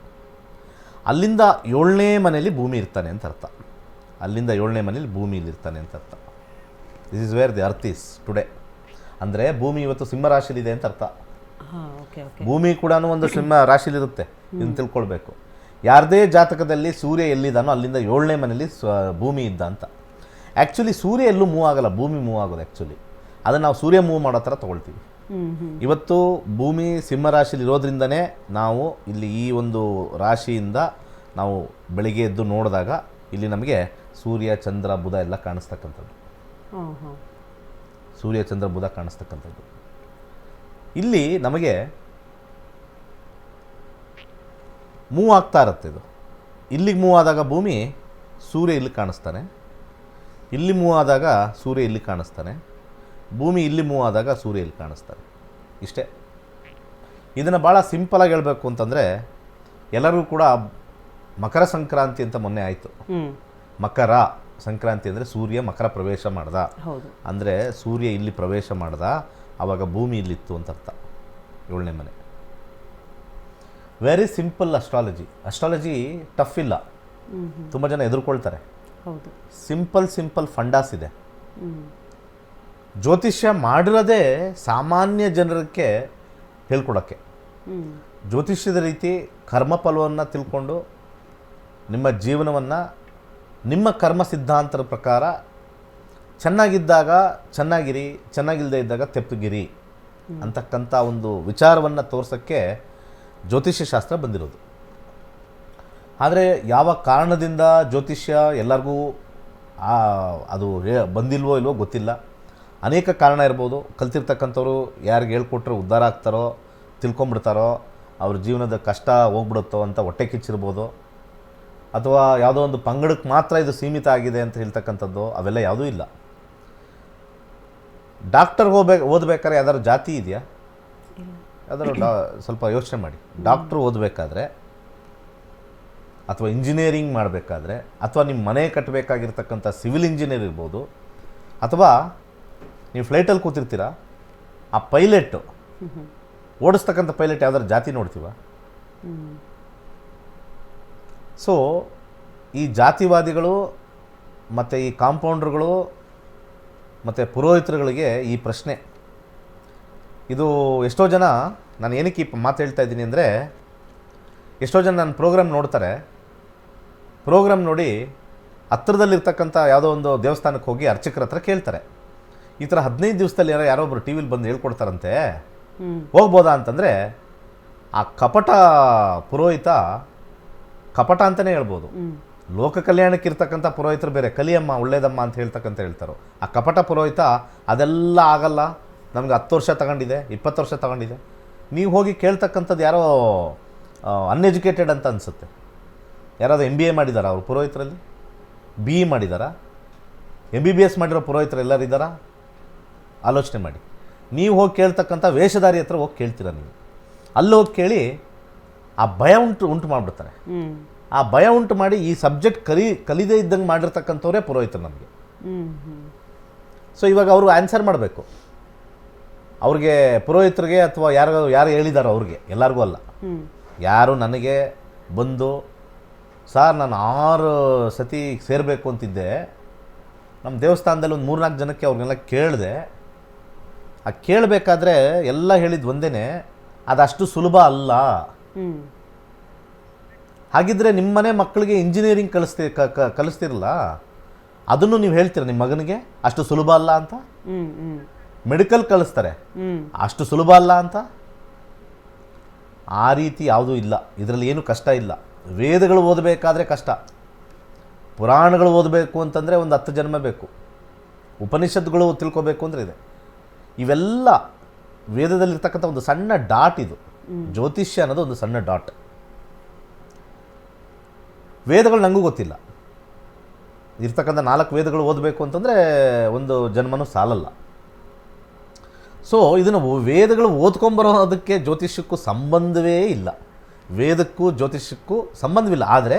ಅಲ್ಲಿಂದ 7ನೇ ಮನೆಯಲ್ಲಿ ಭೂಮಿ ಇರ್ತಾನೆ ಅಂತ ಅರ್ಥ. ಅಲ್ಲಿಂದ 7ನೇ ಮನೇಲಿ ಭೂಮಿ ಇಲ್ಲಿರ್ತಾನೆ ಅಂತ ಅರ್ಥ. This is where the earth is today. ಅಂದರೆ ಭೂಮಿ ಇವತ್ತು ಸಿಂಹ ರಾಶಿಲಿದೆ ಅಂತ ಅರ್ಥ. ಭೂಮಿ ಕೂಡ ಒಂದು ಸಿಂಹ ರಾಶಿಲಿರುತ್ತೆ, ಇದನ್ನು ತಿಳ್ಕೊಳ್ಬೇಕು. ಯಾರದೇ ಜಾತಕದಲ್ಲಿ ಸೂರ್ಯ ಎಲ್ಲಿದ್ದಾನೋ ಅಲ್ಲಿಂದ 7ನೇ ಮನೇಲಿ ಭೂಮಿ ಇದ್ದ ಅಂತ. ಆ್ಯಕ್ಚುಲಿ ಸೂರ್ಯ ಎಲ್ಲೂ ಮೂವ್ ಆಗಲ್ಲ, ಭೂಮಿ ಮೂವ್ ಆಗೋದು ಆ್ಯಕ್ಚುಲಿ. ಅದನ್ನು ನಾವು ಸೂರ್ಯ ಮೂವ್ ಮಾಡೋ ಥರ ತೊಗೊಳ್ತೀವಿ. ಇವತ್ತು ಭೂಮಿ ಸಿಂಹ ರಾಶಿಲಿ ಇರೋದ್ರಿಂದನೇ ನಾವು ಇಲ್ಲಿ ಈ ಒಂದು ರಾಶಿಯಿಂದ ನಾವು ಬೆಳಿಗ್ಗೆ ಎದ್ದು ನೋಡಿದಾಗ ಇಲ್ಲಿ ನಮಗೆ ಸೂರ್ಯ ಚಂದ್ರ ಬುಧ ಎಲ್ಲ ಕಾಣಿಸ್ತಕ್ಕಂಥದ್ದು. ಸೂರ್ಯ ಚಂದ್ರ ಬುಧ ಕಾಣಿಸ್ತಕ್ಕಂಥದ್ದು. ಇಲ್ಲಿ ನಮಗೆ ಮೂವ್ ಆಗ್ತಾ ಇರುತ್ತೆ. ಇದು ಇಲ್ಲಿಗೆ ಮೂವ್ ಆದಾಗ ಭೂಮಿ, ಸೂರ್ಯ ಇಲ್ಲಿ ಕಾಣಿಸ್ತಾನೆ. ಇಲ್ಲಿ ಮೂವ್ ಆದಾಗ ಸೂರ್ಯ ಇಲ್ಲಿ ಕಾಣಿಸ್ತಾನೆ. ಭೂಮಿ ಇಲ್ಲಿ ಮೂವ್ ಆದಾಗ ಸೂರ್ಯ ಇಲ್ಲಿ ಕಾಣಿಸ್ತಾನೆ. ಇಷ್ಟೇ. ಇದನ್ನು ಭಾಳ ಸಿಂಪಲಾಗಿ ಹೇಳಬೇಕು ಅಂತಂದರೆ, ಎಲ್ಲರಿಗೂ ಕೂಡ ಮಕರ ಸಂಕ್ರಾಂತಿ ಅಂತ ಮೊನ್ನೆ ಆಯಿತು. ಮಕರ ಸಂಕ್ರಾಂತಿ ಅಂದರೆ ಸೂರ್ಯ ಮಕರ ಪ್ರವೇಶ ಮಾಡ್ದ, ಅಂದರೆ ಸೂರ್ಯ ಇಲ್ಲಿ ಪ್ರವೇಶ ಮಾಡ್ದ, ಆವಾಗ ಭೂಮಿ ಇಲ್ಲಿತ್ತು ಅಂತ ಅರ್ಥ. 7ನೇ ಮನೆ. Very simple astrology. Astrology tough ಇಲ್ಲ, ತುಂಬ ಜನ ಎದುರ್ಕೊಳ್ತಾರೆ. ಸಿಂಪಲ್ ಫಂಡಾಸ್ ಇದೆ. ಜ್ಯೋತಿಷ್ಯ ಮಾಡಿರೋದೇ ಸಾಮಾನ್ಯ ಜನರಿಗೆ ಹೇಳ್ಕೊಡೋಕ್ಕೆ. ಜ್ಯೋತಿಷ್ಯದ ರೀತಿ ಕರ್ಮಫಲವನ್ನು ತಿಳ್ಕೊಂಡು ನಿಮ್ಮ ಜೀವನವನ್ನು ನಿಮ್ಮ ಕರ್ಮ ಸಿದ್ಧಾಂತದ ಪ್ರಕಾರ ಚೆನ್ನಾಗಿದ್ದಾಗ ಚೆನ್ನಾಗಿರಿ, ಚೆನ್ನಾಗಿಲ್ಲದೆ ಇದ್ದಾಗ ತೆಪ್ಪಗಿರಿ ಅಂತಕ್ಕಂಥ ಒಂದು ವಿಚಾರವನ್ನು ತೋರ್ಸೋಕ್ಕೆ ಜ್ಯೋತಿಷ್ಯ ಶಾಸ್ತ್ರ ಬಂದಿರೋದು. ಆದರೆ ಯಾವ ಕಾರಣದಿಂದ ಜ್ಯೋತಿಷ್ಯ ಎಲ್ಲರಿಗೂ ಅದು ಬಂದಿಲ್ವೋ ಇಲ್ವೋ ಗೊತ್ತಿಲ್ಲ. ಅನೇಕ ಕಾರಣ ಇರ್ಬೋದು. ಕಲ್ತಿರ್ತಕ್ಕಂಥವ್ರು ಯಾರಿಗೆ ಹೇಳ್ಕೊಟ್ರೆ ಉದ್ಧಾರ ಆಗ್ತಾರೋ, ತಿಳ್ಕೊಂಬಿಡ್ತಾರೋ, ಅವ್ರ ಜೀವನದ ಕಷ್ಟ ಹೋಗ್ಬಿಡುತ್ತೋ ಅಂತ ಹೊಟ್ಟೆ ಕಿಚ್ಚಿರ್ಬೋದು. ಅಥವಾ ಯಾವುದೋ ಒಂದು ಪಂಗಡಕ್ಕೆ ಮಾತ್ರ ಇದು ಸೀಮಿತ ಆಗಿದೆ ಅಂತ ಹೇಳ್ತಕ್ಕಂಥದ್ದು, ಅವೆಲ್ಲ ಯಾವುದೂ ಇಲ್ಲ. ಡಾಕ್ಟರ್ ಓದಬೇಕಾದ್ರೆ ಯಾವ್ದಾದ್ರು ಜಾತಿ ಇದೆಯಾ? ಯಾವ್ದಾದ್ರು ಸ್ವಲ್ಪ ಯೋಚನೆ ಮಾಡಿ. ಡಾಕ್ಟ್ರು ಓದಬೇಕಾದ್ರೆ, ಅಥವಾ ಇಂಜಿನಿಯರಿಂಗ್ ಮಾಡಬೇಕಾದ್ರೆ, ಅಥವಾ ನಿಮ್ಮ ಮನೆ ಕಟ್ಟಬೇಕಾಗಿರ್ತಕ್ಕಂಥ ಸಿವಿಲ್ ಇಂಜಿನಿಯರ್ ಇರ್ಬೋದು, ಅಥವಾ ನೀವು ಫ್ಲೈಟಲ್ಲಿ ಕೂತಿರ್ತೀರ, ಆ ಪೈಲಟ್ಟು ಓಡಿಸ್ತಕ್ಕಂಥ ಪೈಲಟ್ ಯಾವ್ದಾದ್ರು ಜಾತಿ ನೋಡ್ತೀವ? ಸೊ ಈ ಜಾತಿವಾದಿಗಳು ಮತ್ತು ಈ ಕಾಂಪೌಂಡ್ರುಗಳು ಮತ್ತು ಪುರೋಹಿತರುಗಳಿಗೆ ಈ ಪ್ರಶ್ನೆ. ಇದು ಎಷ್ಟೋ ಜನ, ನಾನು ಏನಕ್ಕೆ ಈ ಮಾತು ಹೇಳ್ತಾ ಇದ್ದೀನಿ ಅಂದರೆ, ಎಷ್ಟೋ ಜನ ನನ್ನ ಪ್ರೋಗ್ರಾಮ್ ನೋಡ್ತಾರೆ. ಪ್ರೋಗ್ರಾಮ್ ನೋಡಿ ಹತ್ತಿರದಲ್ಲಿರ್ತಕ್ಕಂಥ ಯಾವುದೋ ಒಂದು ದೇವಸ್ಥಾನಕ್ಕೆ ಹೋಗಿ ಅರ್ಚಕರ ಹತ್ರ ಕೇಳ್ತಾರೆ, ಈ ಥರ 15 ದಿವಸದಲ್ಲಿ ಯಾರೊಬ್ಬರು ಟಿ ವಿಲಿ ಬಂದು ಹೇಳ್ಕೊಡ್ತಾರಂತೆ, ಹೋಗ್ಬೋದಾ ಅಂತಂದರೆ, ಆ ಕಪಟ ಪುರೋಹಿತ, ಕಪಟ ಅಂತಲೇ ಹೇಳ್ಬೋದು. ಲೋಕ ಕಲ್ಯಾಣಕ್ಕೆ ಇರ್ತಕ್ಕಂಥ ಪುರೋಹಿತರು ಬೇರೆ, ಕಲಿಯಮ್ಮ ಒಳ್ಳೇದಮ್ಮ ಅಂತ ಹೇಳ್ತಾರೋ. ಆ ಕಪಟ ಪುರೋಹಿತ ಅದೆಲ್ಲ ಆಗಲ್ಲ, ನಮ್ಗೆ 10 ವರ್ಷ ತಗೊಂಡಿದೆ, 20 ವರ್ಷ ತಗೊಂಡಿದೆ. ನೀವು ಹೋಗಿ ಕೇಳ್ತಕ್ಕಂಥದ್ದು ಯಾರೋ ಅನ್ಎಜುಕೇಟೆಡ್ ಅಂತ ಅನಿಸುತ್ತೆ. ಯಾರಾದರೂ MBA ಮಾಡಿದಾರಾ ಅವರು ಪುರೋಹಿತರಲ್ಲಿ? BE ಮಾಡಿದಾರಾ? MBBS ಮಾಡಿರೋ ಪುರೋಹಿತರು ಎಲ್ಲರಿದ್ದಾರಾ? ಆಲೋಚನೆ ಮಾಡಿ. ನೀವು ಹೋಗಿ ಕೇಳ್ತಕ್ಕಂಥ ವೇಷಧಾರಿ ಹತ್ರ ಹೋಗಿ ಕೇಳ್ತೀರ. ನೀವು ಅಲ್ಲಿ ಹೋಗಿ ಕೇಳಿ ಆ ಭಯ ಉಂಟು ಮಾಡಿಬಿಡ್ತಾರೆ. ಆ ಭಯ ಉಂಟು ಮಾಡಿ ಈ ಸಬ್ಜೆಕ್ಟ್ ಕಲಿದೇ ಇದ್ದಂಗೆ ಮಾಡಿರ್ತಕ್ಕಂಥವ್ರೇ ಪುರೋಹಿತರು ನಮಗೆ. ಸೊ ಇವಾಗ ಅವರು ಆನ್ಸರ್ ಮಾಡಬೇಕು. ಅವ್ರಿಗೆ ಪುರೋಹಿತರಿಗೆ ಅಥವಾ ಯಾರು ಹೇಳಿದಾರೋ ಅವ್ರಿಗೆ, ಎಲ್ಲರಿಗೂ ಅಲ್ಲ. ಯಾರು ನನಗೆ ಬಂದು, ಸರ್ ನಾನು 6 ಸತಿ ಸೇರಬೇಕು ಅಂತಿದ್ದೆ, ನಮ್ಮ ದೇವಸ್ಥಾನದಲ್ಲಿ ಒಂದು 3-4 ಜನಕ್ಕೆ ಅವ್ರನ್ನೆಲ್ಲ ಕೇಳಿದೆ. ಆ ಕೇಳಬೇಕಾದ್ರೆ ಎಲ್ಲ ಹೇಳಿದ್ದು ಒಂದೇ, ಅದಷ್ಟು ಸುಲಭ ಅಲ್ಲ. ಹಾಗಿದ್ರೆ ನಿಮ್ಮನೆ ಮಕ್ಕಳಿಗೆ ಇಂಜಿನಿಯರಿಂಗ್ ಕಲಿಸ್ತಿರಲ್ಲ, ಅದನ್ನು ನೀವು ಹೇಳ್ತೀರ ನಿಮ್ಮ ಮಗನಿಗೆ ಅಷ್ಟು ಸುಲಭ ಅಲ್ಲ ಅಂತ? ಮೆಡಿಕಲ್ ಕಲಿಸ್ತಾರೆ, ಅಷ್ಟು ಸುಲಭ ಅಲ್ಲ ಅಂತ? ಆ ರೀತಿ ಯಾವುದೂ ಇಲ್ಲ. ಇದರಲ್ಲಿ ಏನು ಕಷ್ಟ ಇಲ್ಲ. ವೇದಗಳು ಓದಬೇಕಾದ್ರೆ ಕಷ್ಟ, ಪುರಾಣಗಳು ಓದಬೇಕು ಅಂತಂದರೆ ಒಂದು 10 ಜನ್ಮ ಬೇಕು, ಉಪನಿಷತ್ತುಗಳು ತಿಳ್ಕೊಬೇಕು ಅಂದರೆ ಇದೆ. ಇವೆಲ್ಲ ವೇದದಲ್ಲಿರ್ತಕ್ಕಂಥ ಒಂದು ಸಣ್ಣ ಡಾಟ್ ಇದು. ಜ್ಯೋತಿಷ್ಯ ಅನ್ನೋದು ಒಂದು ಸಣ್ಣ ಡಾಟ್. ವೇದಗಳು ನನಗೂ ಗೊತ್ತಿಲ್ಲ. ಇರ್ತಕ್ಕಂಥ 4 ವೇದಗಳು ಓದಬೇಕು ಅಂತಂದರೆ ಒಂದು ಜನ್ಮನೂ ಸಾಲಲ್ಲ. ಸೊ ಇದನ್ನು ವೇದಗಳು ಓದ್ಕೊಂಬರೋದಕ್ಕೆ ಜ್ಯೋತಿಷ್ಯಕ್ಕೂ ಸಂಬಂಧವೇ ಇಲ್ಲ. ವೇದಕ್ಕೂ ಜ್ಯೋತಿಷ್ಯಕ್ಕೂ ಸಂಬಂಧವಿಲ್ಲ. ಆದರೆ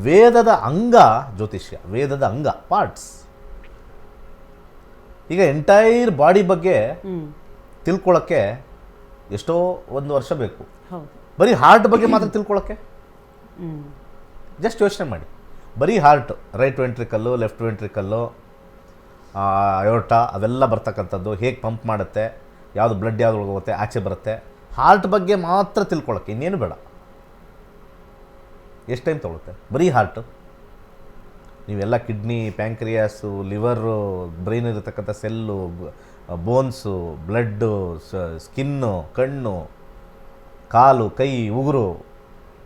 ವೇದದ ಅಂಗ ಜ್ಯೋತಿಷ್ಯ, ವೇದದ ಅಂಗ, ಪಾರ್ಟ್ಸ್. ಈಗ ಎಂಟೈರ್ ಬಾಡಿ ಬಗ್ಗೆ ತಿಳ್ಕೊಳ್ಳೋಕ್ಕೆ ಎಷ್ಟೋ 1 ವರ್ಷ ಬೇಕು. ಬರೀ ಹಾರ್ಟ್ ಬಗ್ಗೆ ಮಾತ್ರ ತಿಳ್ಕೊಳ್ಳೋಕ್ಕೆ ಜಸ್ಟ್ ಯೋಚನೆ ಮಾಡಿ. ಬರೀ ಹಾರ್ಟ್, ರೈಟ್ ವೆಂಟ್ರಿಕಲ್ಲು, ಲೆಫ್ಟ್ ವೆಂಟ್ರಿಕಲ್ಲು, ಅಯೋರ್ಟಾ ಅವೆಲ್ಲ ಬರ್ತಕ್ಕಂಥದ್ದು, ಹೇಗೆ ಪಂಪ್ ಮಾಡುತ್ತೆ, ಯಾವುದು ಬ್ಲಡ್ ಯಾವುದು ಹೋಗುತ್ತೆ, ಆಚೆ ಬರುತ್ತೆ, ಹಾರ್ಟ್ ಬಗ್ಗೆ ಮಾತ್ರ ತಿಳ್ಕೊಳ್ಳೋಕ್ಕೆ ಇನ್ನೇನು ಬೇಡ. ಎಷ್ಟು ಟೈಮ್ ತೊಗೊಳುತ್ತೆ ಬರೀ ಹಾರ್ಟು? ನೀವೆಲ್ಲ ಕಿಡ್ನಿ, ಪ್ಯಾಂಕ್ರಿಯಾಸು, ಲಿವರು, ಬ್ರೈನ್ ಇರತಕ್ಕಂಥ ಸೆಲ್ಲು, ಬೋನ್ಸು, ಬ್ಲಡ್ಡು, ಸ್ಕಿನ್ನು, ಕಣ್ಣು, ಕಾಲು, ಕೈ, ಉಗುರು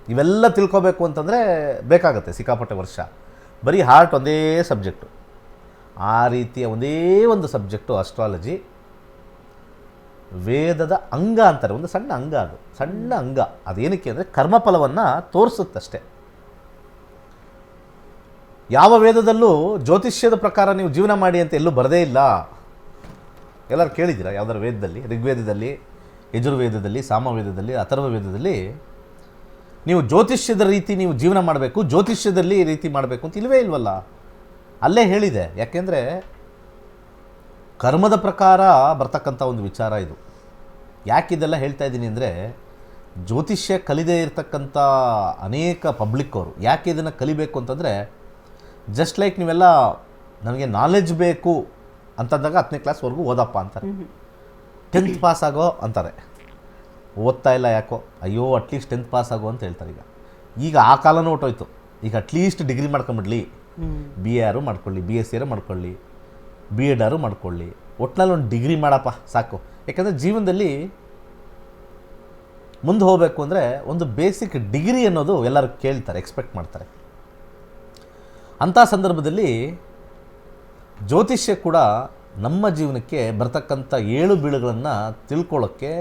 ಇವೆಲ್ಲ ತಿಳ್ಕೊಬೇಕು ಅಂತಂದರೆ ಬೇಕಾಗುತ್ತೆ ಸಿಕ್ಕಾಪಟ್ಟೆ ವರ್ಷ. ಬರೀ ಹಾರ್ಟ್ ಒಂದೇ ಸಬ್ಜೆಕ್ಟು. ಆ ರೀತಿಯ ಒಂದೇ ಒಂದು ಸಬ್ಜೆಕ್ಟು ಅಸ್ಟ್ರಾಲಜಿ. ವೇದದ ಅಂಗ ಅಂತಾರೆ, ಒಂದು ಸಣ್ಣ ಅಂಗ, ಅದು ಸಣ್ಣ ಅಂಗ. ಅದೇನಕ್ಕೆ ಅಂದರೆ ಕರ್ಮಫಲವನ್ನು ತೋರಿಸುತ್ತಷ್ಟೆ. ಯಾವ ವೇದದಲ್ಲೂ ಜ್ಯೋತಿಷ್ಯದ ಪ್ರಕಾರ ನೀವು ಜೀವನ ಮಾಡಿ ಅಂತ ಎಲ್ಲೂ ಬರದೇ ಇಲ್ಲ. ಎಲ್ಲರೂ ಕೇಳಿದ್ದೀರಾ ಯಾವುದಾರು ವೇದದಲ್ಲಿ? ಋಗ್ವೇದದಲ್ಲಿ, ಯಜುರ್ವೇದದಲ್ಲಿ, ಸಾಮವೇದದಲ್ಲಿ, ಅಥರ್ವ ವೇದದಲ್ಲಿ ನೀವು ಜ್ಯೋತಿಷ್ಯದ ರೀತಿ ನೀವು ಜೀವನ ಮಾಡಬೇಕು, ಜ್ಯೋತಿಷ್ಯದಲ್ಲಿ ಈ ರೀತಿ ಮಾಡಬೇಕು ಅಂತ ಇಲ್ಲವೇ ಇಲ್ವಲ್ಲ. ಅಲ್ಲೇ ಹೇಳಿದೆ. ಯಾಕೆಂದರೆ ಕರ್ಮದ ಪ್ರಕಾರ ಬರ್ತಕ್ಕಂಥ ಒಂದು ವಿಚಾರ ಇದು. ಯಾಕಿದೆಲ್ಲ ಹೇಳ್ತಾ ಇದ್ದೀನಿ ಅಂದರೆ, ಜ್ಯೋತಿಷ್ಯ ಕಲಿದೇ ಇರತಕ್ಕಂಥ ಅನೇಕ ಪಬ್ಲಿಕ್ ಅವರು ಯಾಕೆ ಇದನ್ನು ಕಲಿಬೇಕು ಅಂತಂದರೆ, ಜಸ್ಟ್ ಲೈಕ್ ನೀವೆಲ್ಲ ನನಗೆ ನಾಲೆಡ್ಜ್ ಬೇಕು ಅಂತಂದಾಗ 10ನೇ ಕ್ಲಾಸ್ವರೆಗೂ ಓದಪ್ಪ ಅಂತಾರೆ. 10th ಪಾಸ್ ಆಗೋ ಅಂತಾರೆ. ಓದ್ತಾ ಇಲ್ಲ ಯಾಕೋ, ಅಯ್ಯೋ ಅಟ್ಲೀಸ್ಟ್ 10th ಪಾಸ್ ಆಗೋ ಅಂತ ಹೇಳ್ತಾರೆ. ಈಗ ಆ ಕಾಲನೂ ಹೊಟ್ಟೋಯ್ತು. ಈಗ ಅಟ್ಲೀಸ್ಟ್ ಡಿಗ್ರಿ ಮಾಡ್ಕೊಂಬಿಡ್ಲಿ, ಬಿ ಎ ಆರು ಮಾಡ್ಕೊಳ್ಳಿ, ಬಿ ಎಸ್ ಸಿ ಆರು ಮಾಡ್ಕೊಳ್ಳಿ, ಬಿ ಎಡ್ ಆರು ಮಾಡ್ಕೊಳ್ಳಿ, ಒಟ್ಟಿನಲ್ಲಿ ಒಂದು ಡಿಗ್ರಿ ಮಾಡಪ್ಪ ಸಾಕು. ಯಾಕಂದರೆ ಜೀವನದಲ್ಲಿ ಮುಂದೆ ಹೋಗಬೇಕು ಅಂದರೆ ಒಂದು ಬೇಸಿಕ್ ಡಿಗ್ರಿ ಅನ್ನೋದು ಎಲ್ಲರೂ ಕೇಳ್ತಾರೆ, ಎಕ್ಸ್ಪೆಕ್ಟ್ ಮಾಡ್ತಾರೆ. ಅಂಥ ಸಂದರ್ಭದಲ್ಲಿ ಜ್ಯೋತಿಷ್ಯ ಕೂಡ ನಮ್ಮ ಜೀವನಕ್ಕೆ ಬರ್ತಕ್ಕಂಥ ಏಳು ಬೀಳುಗಳನ್ನು ತಿಳ್ಕೊಳ್ಳೋಕ್ಕೆ,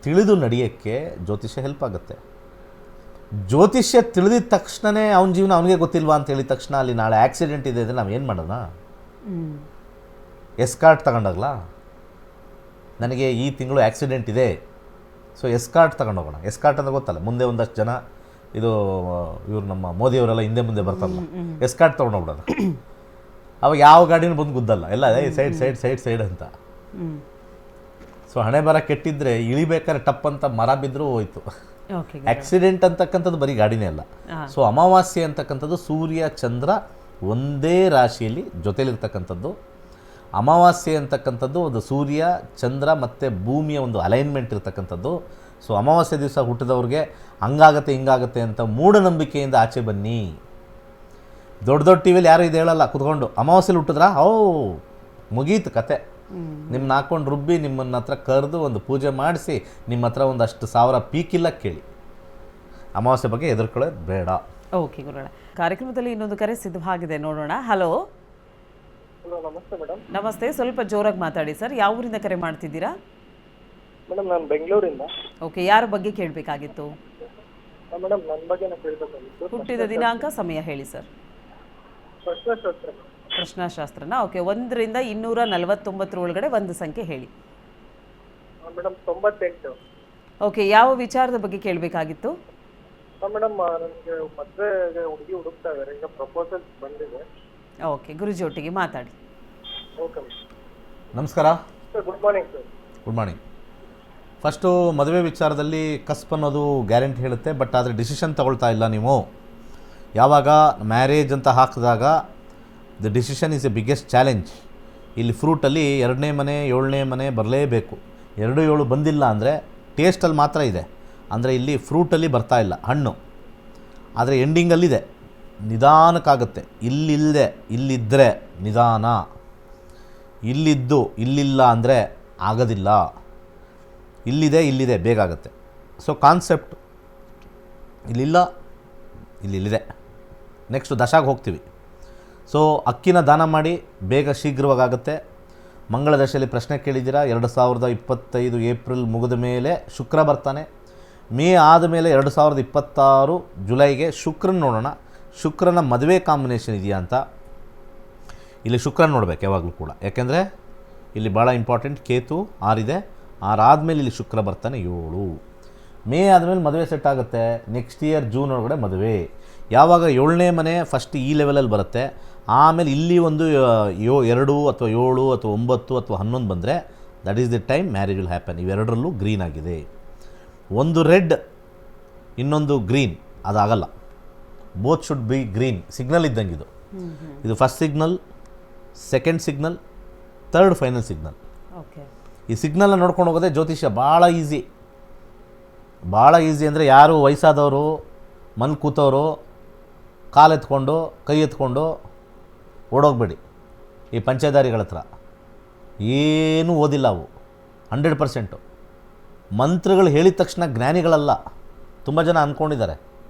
ತಿಳಿದು ನಡೆಯೋಕ್ಕೆ ಜ್ಯೋತಿಷ್ಯ ಹೆಲ್ಪ್ ಆಗುತ್ತೆ. ಜ್ಯೋತಿಷ್ಯ ತಿಳಿದಿದ ತಕ್ಷಣವೇ ಅವನ ಜೀವನ ಅವನಿಗೆ ಗೊತ್ತಿಲ್ವಾ ಅಂತ ಹೇಳಿದ ತಕ್ಷಣ ಅಲ್ಲಿ ನಾಳೆ ಆಕ್ಸಿಡೆಂಟ್ ಇದೆ ಅಂದರೆ ನಾವೇನು ಮಾಡೋಣ? ಎಸ್ಕಾರ್ಟ್ ತಗೊಂಡಾಗಲ್ಲ, ನನಗೆ ಈ ತಿಂಗಳು ಆಕ್ಸಿಡೆಂಟ್ ಇದೆ, ಸೊ ಎಸ್ಕಾರ್ಟ್ ತಗೊಂಡೋಗೋಣ. ಎಸ್ಕಾರ್ಟ್ ಅಂದರೆ ಗೊತ್ತಲ್ಲ, ಮುಂದೆ ಒಂದಷ್ಟು ಜನ, ಇದು ಇವರು ನಮ್ಮ ಮೋದಿಯವರೆಲ್ಲ ಹಿಂದೆ ಮುಂದೆ ಬರ್ತಾರಲ್ಲ, ಎಸ್ಕಾರ್ಟ್ ತೊಗೊಂಡೋಗ್ಬಿಡೋದು. ಅವಾಗ ಯಾವ ಗಾಡಿನೂ ಬಂದು ಗುದ್ದಲ್ಲ, ಎಲ್ಲ ಸೈಡ್ ಸೈಡ್ ಸೈಡ್ ಸೈಡ್ ಅಂತ. ಸೊ ಹಣೆ ಬರ ಕೆಟ್ಟಿದ್ರೆ ಇಳಿಬೇಕಾದ್ರೆ ಟಪ್ ಅಂತ ಮರ ಬಿದ್ದರೂ ಹೋಯ್ತು. ಆಕ್ಸಿಡೆಂಟ್ ಅಂತಕ್ಕಂಥದ್ದು ಬರೀ ಗಾಡಿನೇ ಅಲ್ಲ. ಸೊ ಅಮಾವಾಸ್ಯೆ ಅಂತಕ್ಕಂಥದ್ದು ಸೂರ್ಯ ಚಂದ್ರ ಒಂದೇ ರಾಶಿಯಲ್ಲಿ ಜೊತೆಲಿರ್ತಕ್ಕಂಥದ್ದು. ಅಮಾವಾಸ್ಯೆ ಅಂತಕ್ಕಂಥದ್ದು ಒಂದು ಸೂರ್ಯ ಚಂದ್ರ ಮತ್ತು ಭೂಮಿಯ ಒಂದು ಅಲೈನ್ಮೆಂಟ್ ಇರ್ತಕ್ಕಂಥದ್ದು. ಸೊ ಅಮಾವಾಸ್ಯೆ ದಿವಸ ಹುಟ್ಟಿದವ್ರಿಗೆ ಹಂಗಾಗತ್ತೆ ಹಿಂಗಾಗತ್ತೆ ಅಂತ ಮೂಢನಂಬಿಕೆಯಿಂದ ಆಚೆ ಬನ್ನಿ. ದೊಡ್ಡ ದೊಡ್ಡ ಟಿ ವಿಲಿ ಯಾರು ಇದು ಹೇಳಲ್ಲ, ಕುತ್ಕೊಂಡು ಅಮಾವಾಸ್ಯೆಲಿ ಹುಟ್ಟಿದ್ರಾ, ಓ ಮುಗೀತು ಕತೆ. ನಿಮ್ಮನ್ನ ಹಾಕೊಂಡು ರುಬ್ಬಿ ನಿಮ್ಮನ್ನ ಹತ್ರ ಕರೆದು ಒಂದು ಪೂಜೆ ಮಾಡಿಸಿ ನಿಮ್ಮ ಹತ್ರ ಒಂದಷ್ಟು ಸಾವಿರ ಪೀಕಿಲ್ಲ ಕೇಳಿ. ಅಮಾವಾಸ್ಯೆ ಬಗ್ಗೆ ಹೆದರ್ಕೊಳ್ಳೋದು ಬೇಡ. ಓಕೆ ಗುರುಗಳ, ಕಾರ್ಯಕ್ರಮದಲ್ಲಿ ಇನ್ನೊಂದು ಕರೆ ಸಿದ್ಧವಾಗಿದೆ, ನೋಡೋಣ. ಹಲೋ. ನಮಸ್ತೆ ಮೇಡಮ್. ನಮಸ್ತೆ, ಸ್ವಲ್ಪ ಜೋರಾಗಿ ಮಾತಾಡಿ ಸರ್. ಯಾವ ಊರಿಂದ ಕರೆ ಮಾಡ್ತಿದ್ದೀರಾ? ಮೇಡಮ್ ನಾನು ಬೆಂಗಳೂರಿಂದ. ಓಕೆ, ಯಾರ ಬಗ್ಗೆ ಕೇಳಬೇಕಾಗಿತ್ತು? ಮೇಡಮ್ ನನ್ನ ಬಗ್ಗೆ ಕೇಳಬೇಕಾಗಿತ್ತು. ಹುಟ್ಟಿದ ದಿನಾಂಕ, ಸಮಯ ಹೇಳಿ ಸರ್. ಪ್ರಶ್ನಾಶಾಸ್ತ್ರ. ಪ್ರಶ್ನಾಶಾಸ್ತ್ರನಾ? ಓಕೆ, 1 ರಿಂದ 249 ಒಳಗಡೆ ಒಂದು ಸಂಖ್ಯೆ ಹೇಳಿ. ಮೇಡಮ್ 98. ಓಕೆ, ಯಾವ ವಿಚಾರದ ಬಗ್ಗೆ ಕೇಳಬೇಕಾಗಿತ್ತು? ಮೇಡಮ್ ನನಗೆ ಮದುವೆಗೆ ಹುಡುಗಿ ಹುಡುಕ್ತಾ ಇದ್ದಾರೆ, ಈಗ ಪ್ರಪೋಸಲ್ ಬಂದಿದೆ. ಓಕೆ, ಗುರುಜಿ ಒಟ್ಟಿಗೆ ಮಾತಾಡಿ. ಓಕೆ ನಮಸ್ಕಾರ sir. Good morning sir. Good morning. First ಮದುವೆ ವಿಚಾರದಲ್ಲಿ ಕಸ್ಪ್ ಅನ್ನೋದು ಗ್ಯಾರಂಟಿ ಹೇಳುತ್ತೆ, ಬಟ್ ಆದರೆ ಡಿಸಿಷನ್ ತಗೊಳ್ತಾ ಇಲ್ಲ ನೀವು. ಯಾವಾಗ ಮ್ಯಾರೇಜ್ ಅಂತ ಹಾಕಿದಾಗ the decision is A biggest challenge. ಇಲ್ಲಿ ಫ್ರೂಟಲ್ಲಿ 2ನೇ ಮನೆ 7ನೇ ಮನೆ ಬರಲೇಬೇಕು. 2 7 ಬಂದಿಲ್ಲ ಅಂದರೆ ಟೇಸ್ಟಲ್ಲಿ ಮಾತ್ರ ಇದೆ, ಅಂದರೆ ಇಲ್ಲಿ ಫ್ರೂಟಲ್ಲಿ ಬರ್ತಾ ಇಲ್ಲ ಹಣ್ಣು. ಆದರೆ ಎಂಡಿಂಗಲ್ಲಿದೆ, ನಿಧಾನಕ್ಕಾಗುತ್ತೆ. ಇಲ್ಲಿಲ್ಲದೆ ಇಲ್ಲಿದ್ದರೆ ನಿಧಾನ, ಇಲ್ಲಿದ್ದು ಇಲ್ಲಿಲ್ಲ ಅಂದರೆ ಆಗೋದಿಲ್ಲ. ಇಲ್ಲಿದೆ ಬೇಗ ಆಗುತ್ತೆ. ಸೊ ಕಾನ್ಸೆಪ್ಟ್ ಇಲ್ಲಿಲ್ಲ, ಇಲ್ಲಿದೆ. ನೆಕ್ಸ್ಟು ದಶಾಗೆ ಹೋಗ್ತೀವಿ. ಸೊ ಅಕ್ಕಿನ ದಾನ ಮಾಡಿ, ಬೇಗ ಶೀಘ್ರವಾಗುತ್ತೆ. ಮಂಗಳ ದಶೆಯಲ್ಲಿ ಪ್ರಶ್ನೆ ಕೇಳಿದ್ದೀರಾ. 2025 ಏಪ್ರಿಲ್ ಮುಗಿದ ಮೇಲೆ ಶುಕ್ರ ಬರ್ತಾನೆ. ಮೇ ಆದಮೇಲೆ 2026 ಜುಲೈಗೆ ಶುಕ್ರನ ನೋಡೋಣ. ಶುಕ್ರನ ಮದುವೆ ಕಾಂಬಿನೇಷನ್ ಇದೆಯಾ ಅಂತ ಇಲ್ಲಿ ಶುಕ್ರನ ನೋಡ್ಬೇಕು ಯಾವಾಗಲೂ ಕೂಡ. ಯಾಕೆಂದರೆ ಇಲ್ಲಿ ಭಾಳ ಇಂಪಾರ್ಟೆಂಟ್, ಕೇತು 6 ಇದೆ, 6 ಆದಮೇಲೆ ಇಲ್ಲಿ ಶುಕ್ರ ಬರ್ತಾನೆ 7. ಮೇ ಆದಮೇಲೆ ಮದುವೆ ಸೆಟ್ ಆಗುತ್ತೆ. ನೆಕ್ಸ್ಟ್ ಇಯರ್ ಜೂನ್ ಒಳಗಡೆ ಮದುವೆ. ಯಾವಾಗ 7ನೇ ಮನೆ ಫಸ್ಟ್ ಈ ಲೆವೆಲಲ್ಲಿ ಬರುತ್ತೆ, ಆಮೇಲೆ ಇಲ್ಲಿ ಒಂದು 2 ಅಥವಾ 7 ಅಥವಾ 9 ಅಥವಾ 11 ಬಂದರೆ that is the time marriage will happen. ಇವೆರಡರಲ್ಲೂ ಗ್ರೀನ್ ಆಗಿದೆ. ಒಂದು ರೆಡ್ ಇನ್ನೊಂದು ಗ್ರೀನ್ ಅದಾಗಲ್ಲ. Both should be green. Signal ಇದ್ದಂಗೆ ಇದು first signal, second signal, third final signal. Okay, ಈ ಸಿಗ್ನಲ್ನ ನೋಡ್ಕೊಂಡು ಹೋಗೋದೇ ಜ್ಯೋತಿಷ್ಯ. ಭಾಳ ಈಸಿ, ಭಾಳ ಈಸಿ. ಅಂದರೆ ಯಾರು ವಯಸ್ಸಾದವರು ಮನೆ ಕೂತವರು ಕಾಲೆತ್ಕೊಂಡು ಕೈ ಎತ್ಕೊಂಡು ಓಡೋಗ್ಬೇಡಿ. ಈ ಪಂಚೇದಾರಿಗಳ ಹತ್ರ ಏನೂ ಓದಿಲ್ಲ ಅವು. 100% ಮಂತ್ರಗಳು ಹೇಳಿದ ತಕ್ಷಣ ಜ್ಞಾನಿಗಳಲ್ಲ. ತುಂಬ ಜನ ಅಂದ್ಕೊಂಡಿದ್ದಾರೆ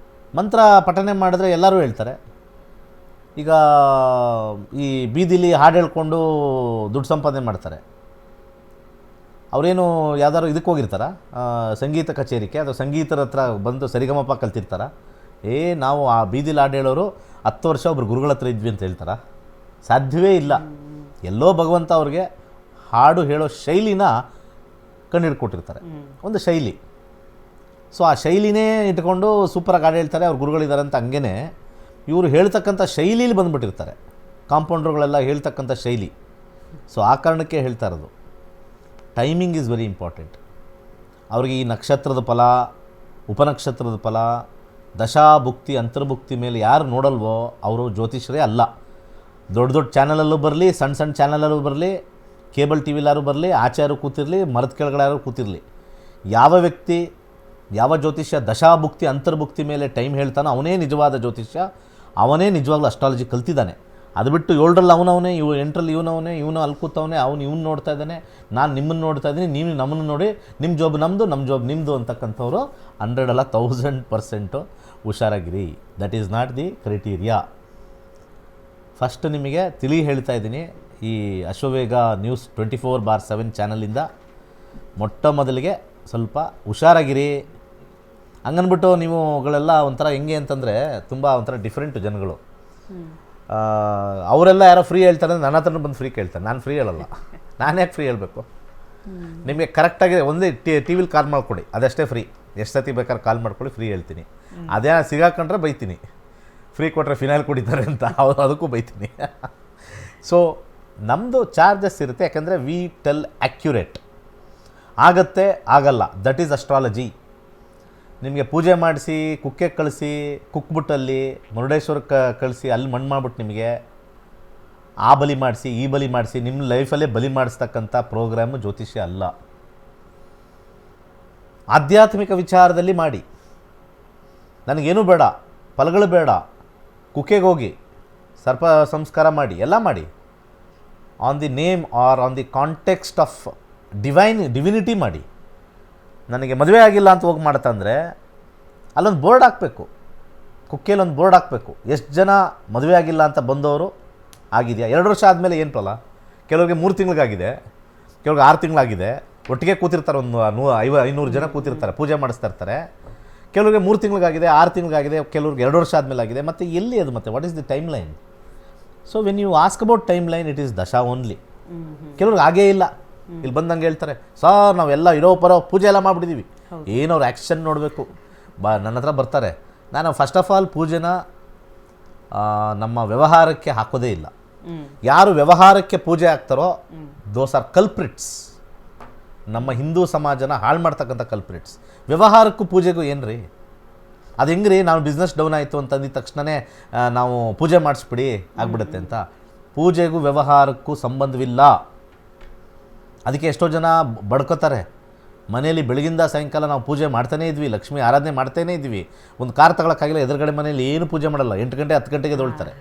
ಮಂತ್ರ ಪಠನೆ ಮಾಡಿದ್ರೆ ಎಲ್ಲರೂ ಹೇಳ್ತಾರೆ. ಈಗ ಈ ಬೀದಿಲಿ ಹಾಡು ಹೇಳ್ಕೊಂಡು ದುಡ್ಡು ಸಂಪಾದನೆ ಮಾಡ್ತಾರೆ. ಅವರೇನು ಯಾವ್ದಾದ್ರು ಇದಕ್ಕೆ ಹೋಗಿರ್ತಾರ, ಸಂಗೀತ ಕಚೇರಿಗೆ ಅಥವಾ ಸಂಗೀತರ ಹತ್ರ ಬಂದು ಸರಿಗಮಪ ಕಲ್ತಿರ್ತಾರ. ನಾವು ಆ ಬೀದಿಲಿ ಹಾಡು ಹೇಳೋರು 10 ವರ್ಷ ಒಬ್ರು ಗುರುಗಳ ಹತ್ರ ಇದ್ವಿ ಅಂತ ಹೇಳ್ತಾರ? ಸಾಧ್ಯವೇ ಇಲ್ಲ. ಎಲ್ಲೋ ಭಗವಂತ ಅವ್ರಿಗೆ ಹಾಡು ಹೇಳೋ ಶೈಲಿನ ಕಂಡುಹಿಡ್ಕೊಟ್ಟಿರ್ತಾರೆ, ಒಂದು ಶೈಲಿ. ಸೊ ಆ ಶೈಲಿನೇ ಇಟ್ಕೊಂಡು ಸೂಪರಾಗಿ ಹಾಡು ಹೇಳ್ತಾರೆ, ಅವ್ರು ಗುರುಗಳಿದ್ದಾರೆ ಅಂತ. ಹಂಗೇ ಇವರು ಹೇಳ್ತಕ್ಕಂಥ ಶೈಲಿಲಿ ಬಂದುಬಿಟ್ಟಿರ್ತಾರೆ, ಕಾಂಪೌಂಡ್ರುಗಳೆಲ್ಲ ಹೇಳ್ತಕ್ಕಂಥ ಶೈಲಿ. ಸೊ ಆ ಕಾರಣಕ್ಕೆ ಹೇಳ್ತಾ ಇರೋದು ಟೈಮಿಂಗ್ ಈಸ್ ವೆರಿ ಇಂಪಾರ್ಟೆಂಟ್. ಅವ್ರಿಗೆ ಈ ನಕ್ಷತ್ರದ ಫಲ, ಉಪನಕ್ಷತ್ರದ ಫಲ, ದಶಾಭುಕ್ತಿ ಅಂತರ್ಭುಕ್ತಿ ಮೇಲೆ ಯಾರು ನೋಡಲ್ವೋ ಅವರು ಜ್ಯೋತಿಷರೇ ಅಲ್ಲ. ದೊಡ್ಡ ದೊಡ್ಡ ಚಾನಲಲ್ಲೂ ಬರಲಿ, ಸಣ್ಣ ಸಣ್ಣ ಚಾನಲಲ್ಲೂ ಬರಲಿ, ಕೇಬಲ್ ಟಿ ವಿಲಾರು ಬರಲಿ, ಆಚಾರು ಕೂತಿರಲಿ, ಮರದ ಕೆಳಗಡೆ ಯಾರು ಕೂತಿರಲಿ, ಯಾವ ವ್ಯಕ್ತಿ ಯಾವ ಜ್ಯೋತಿಷ್ಯ ದಶಾಭುಕ್ತಿ ಅಂತರ್ಭುಕ್ತಿ ಮೇಲೆ ಟೈಮ್ ಹೇಳ್ತಾನೋ ಅವನೇ ನಿಜವಾದ ಜ್ಯೋತಿಷ್ಯ, ಅವನೇ ನಿಜವಾಗ್ಲೂ ಅಸ್ಟ್ರಾಲಜಿ ಕಲ್ತಿದ್ದಾನೆ. ಅದು ಬಿಟ್ಟು 7ರಲ್ಲಿ ಅವನವನೇ, 8ರಲ್ಲಿ ಇವನವನೇ, ಇವನು ಅಲ್ಲಿ ಕೂತವನೇ, ಅವನು ಇವ್ನು ನೋಡ್ತಾ ಇದ್ದಾನೆ, ನಾನು ನಿಮ್ಮನ್ನು ನೋಡ್ತಾ ಇದ್ದೀನಿ, ನೀವು ನಮ್ಮನ್ನು ನೋಡಿ, ನಿಮ್ಮ ಜಾಬ್ ನಮ್ಮದು, ನಮ್ಮ ಜಾಬ್ ನಿಮ್ಮದು ಅಂತಕ್ಕಂಥವ್ರು 100 ಅಲ್ಲ 1000% ಹುಷಾರಾಗಿರಿ. That is not the criteria. First ನಿಮಗೆ ತಿಳಿ ಹೇಳ್ತಾ ಇದ್ದೀನಿ, ಈ ಅಶ್ವವೇಗ ನ್ಯೂಸ್ 24/7 ಚಾನಲಿಂದ ಮೊಟ್ಟ ಮೊದಲಿಗೆ ಸ್ವಲ್ಪ ಹುಷಾರಾಗಿರಿ. ಹಂಗನ್ಬಿಟ್ಟು ನೀವುಗಳೆಲ್ಲ ಒಂಥರ ಹೆಂಗೆ ಅಂತಂದರೆ ತುಂಬ ಒಂಥರ ಡಿಫ್ರೆಂಟು ಜನಗಳು. ಅವರೆಲ್ಲ ಯಾರೋ ಫ್ರೀ ಹೇಳ್ತಾರೆ, ನನ್ನ ಹತ್ರನೂ ಬಂದು ಫ್ರೀ ಕೇಳ್ತಾರೆ. ನಾನು ಫ್ರೀ ಹೇಳಲ್ಲ. ನಾನು ಯಾಕೆ ಫ್ರೀ ಹೇಳಬೇಕು? ನಿಮಗೆ ಕರೆಕ್ಟಾಗಿ ಒಂದೇ ಟಿ ವಿಲಿ ಕಾಲ್ ಮಾಡಿಕೊಡಿ, ಅದಷ್ಟೇ ಫ್ರೀ. ಎಷ್ಟು ಸತಿ ಬೇಕಾದ್ರೆ ಕಾಲ್ ಮಾಡ್ಕೊಳ್ಳಿ, ಫ್ರೀ ಹೇಳ್ತೀನಿ. ಅದೇ ಸಿಗಾಕೊಂಡ್ರೆ ಬೈತೀನಿ, ಫ್ರೀ ಕೊಟ್ಟರೆ ಫಿನಾಯ್ಲ್ ಕುಡಿತಾರೆ ಅಂತ, ಅದಕ್ಕೂ ಬೈತೀನಿ. ಸೊ ನಮ್ಮದು ಚಾರ್ಜಸ್ ಇರುತ್ತೆ, ಯಾಕಂದರೆ ವಿ ಟೆಲ್ ಆ್ಯಕ್ಯುರೇಟ್. ಆಗತ್ತೆ ಆಗಲ್ಲ, ದಟ್ ಈಸ್ ಅಸ್ಟ್ರಾಲಜಿ. ನಿಮಗೆ ಪೂಜೆ ಮಾಡಿಸಿ, ಕುಕ್ಕೆ ಕಳಿಸಿ, ಕುಕ್ಬಿಟ್ಟಲ್ಲಿ ಮುರುಡೇಶ್ವರಕ್ಕೆ ಕಳಿಸಿ, ಅಲ್ಲಿ ಮಣ್ಣು ಮಾಡ್ಬಿಟ್ಟು ನಿಮಗೆ ಆ ಬಲಿ ಮಾಡಿಸಿ ಈ ಬಲಿ ಮಾಡಿಸಿ ನಿಮ್ಮ ಲೈಫಲ್ಲೇ ಬಲಿ ಮಾಡಿಸ್ತಕ್ಕಂಥ ಪ್ರೋಗ್ರಾಮು ಜ್ಯೋತಿಷ್ಯ ಅಲ್ಲ. ಆಧ್ಯಾತ್ಮಿಕ ವಿಚಾರದಲ್ಲಿ ಮಾಡಿ. ನನಗೇನೂ ಬೇಡ, ಫಲಗಳು ಬೇಡ, ಕುಕ್ಕೆಗೆ ಹೋಗಿ ಸರ್ಪ ಸಂಸ್ಕಾರ ಮಾಡಿ, ಎಲ್ಲ ಮಾಡಿ. On the name or on the context of divinity ಮಾಡಿ. ನನಗೆ ಮದುವೆ ಆಗಿಲ್ಲ ಅಂತ ಹೋಗಿ ಮಾಡ್ತಂದರೆ ಅಲ್ಲೊಂದು ಬೋರ್ಡ್ ಹಾಕಬೇಕು, ಕುಕ್ಕೆಯಲ್ಲಿ ಒಂದು ಬೋರ್ಡ್ ಹಾಕಬೇಕು. ಎಷ್ಟು ಜನ ಮದುವೆ ಆಗಿಲ್ಲ ಅಂತ ಬಂದವರು ಆಗಿದೆಯಾ? 2 ವರ್ಷ ಆದಮೇಲೆ ಏನು ಫಲ? ಕೆಲವ್ರಿಗೆ 3 ತಿಂಗಳಿಗಾಗಿದೆ, ಕೆಲವ್ರಿಗೆ 6 ತಿಂಗಳಾಗಿದೆ. ಒಟ್ಟಿಗೆ ಕೂತಿರ್ತಾರೆ, ಒಂದು 500 ಜನ ಕೂತಿರ್ತಾರೆ, ಪೂಜೆ ಮಾಡಿಸ್ತಾ ಇರ್ತಾರೆ. ಕೆಲವ್ರಿಗೆ 3 ತಿಂಗಳಿಗಾಗಿದೆ, 6 ತಿಂಗಳಿಗಾಗಿದೆ, ಕೆಲವ್ರಿಗೆ 2 ವರ್ಷ ಆದಮೇಲೆ ಆಗಿದೆ. ಮತ್ತು ಎಲ್ಲಿ ಅದು? ಮತ್ತು what is the timeline? So when you ask about timeline, it is ದಶಾ ಓನ್ಲಿ. ಕೆಲವ್ರಿಗೆ ಆಗೇ ಇಲ್ಲ. ಇಲ್ಲಿ ಬಂದಂಗೆ ಹೇಳ್ತಾರೆ, ಸರ್ ನಾವೆಲ್ಲ ಇರೋ ಪರೋ ಪೂಜೆ ಎಲ್ಲ ಮಾಡಿಬಿಟ್ಟಿದ್ದೀವಿ. ಏನು ಅವ್ರು ಆ್ಯಕ್ಷನ್ ನೋಡಬೇಕು. ನನ್ನ ಹತ್ರ ಬರ್ತಾರೆ. ನಾನು ಫಸ್ಟ್ ಆಫ್ ಆಲ್ ಪೂಜೆನ ನಮ್ಮ ವ್ಯವಹಾರಕ್ಕೆ ಹಾಕೋದೇ ಇಲ್ಲ. ಯಾರು ವ್ಯವಹಾರಕ್ಕೆ ಪೂಜೆ ಹಾಕ್ತಾರೋ ದೋಸ್ ಆರ್ ಕಲ್ಪ್ರಿಟ್ಸ್. ನಮ್ಮ ಹಿಂದೂ ಸಮಾಜನ ಹಾಳು ಮಾಡ್ತಕ್ಕಂಥ ಕಲ್ಪ್ರಿಟ್ಸ್. ವ್ಯವಹಾರಕ್ಕೂ ಪೂಜೆಗೂ ಏನು ರೀ? ಅದು ಹೆಂಗೆ ರೀ? ನಾವು ಬಿಸ್ನೆಸ್ ಡೌನ್ ಆಯಿತು ಅಂತಂದಿದ ತಕ್ಷಣವೇ ನಾವು ಪೂಜೆ ಮಾಡಿಸ್ಬಿಡಿ ಆಗಿಬಿಡುತ್ತೆ ಅಂತ. ಪೂಜೆಗೂ ವ್ಯವಹಾರಕ್ಕೂ ಸಂಬಂಧವಿಲ್ಲ. ಅದಕ್ಕೆ ಎಷ್ಟೋ ಜನ ಬಡ್ಕೋತಾರೆ. ಮನೆಯಲ್ಲಿ ಬೆಳಗಿಂದ ಸಾಯಂಕಾಲ ನಾವು ಪೂಜೆ ಮಾಡ್ತಾನೇ ಇದ್ವಿ, ಲಕ್ಷ್ಮಿ ಆರಾಧನೆ ಮಾಡ್ತಾನೇ ಇದ್ವಿ. ಒಂದು ಕಾರ್ ತಗೊಳಕ್ಕಾಗಿಲ್ಲ, ಎದುರುಗಡೆ ಮನೇಲಿ ಏನು ಪೂಜೆ ಮಾಡಲ್ಲ. 8 ಗಂಟೆ 10 ಗಂಟೆಗೆ ಎದ್ದೇಳ್ತಾರೆ.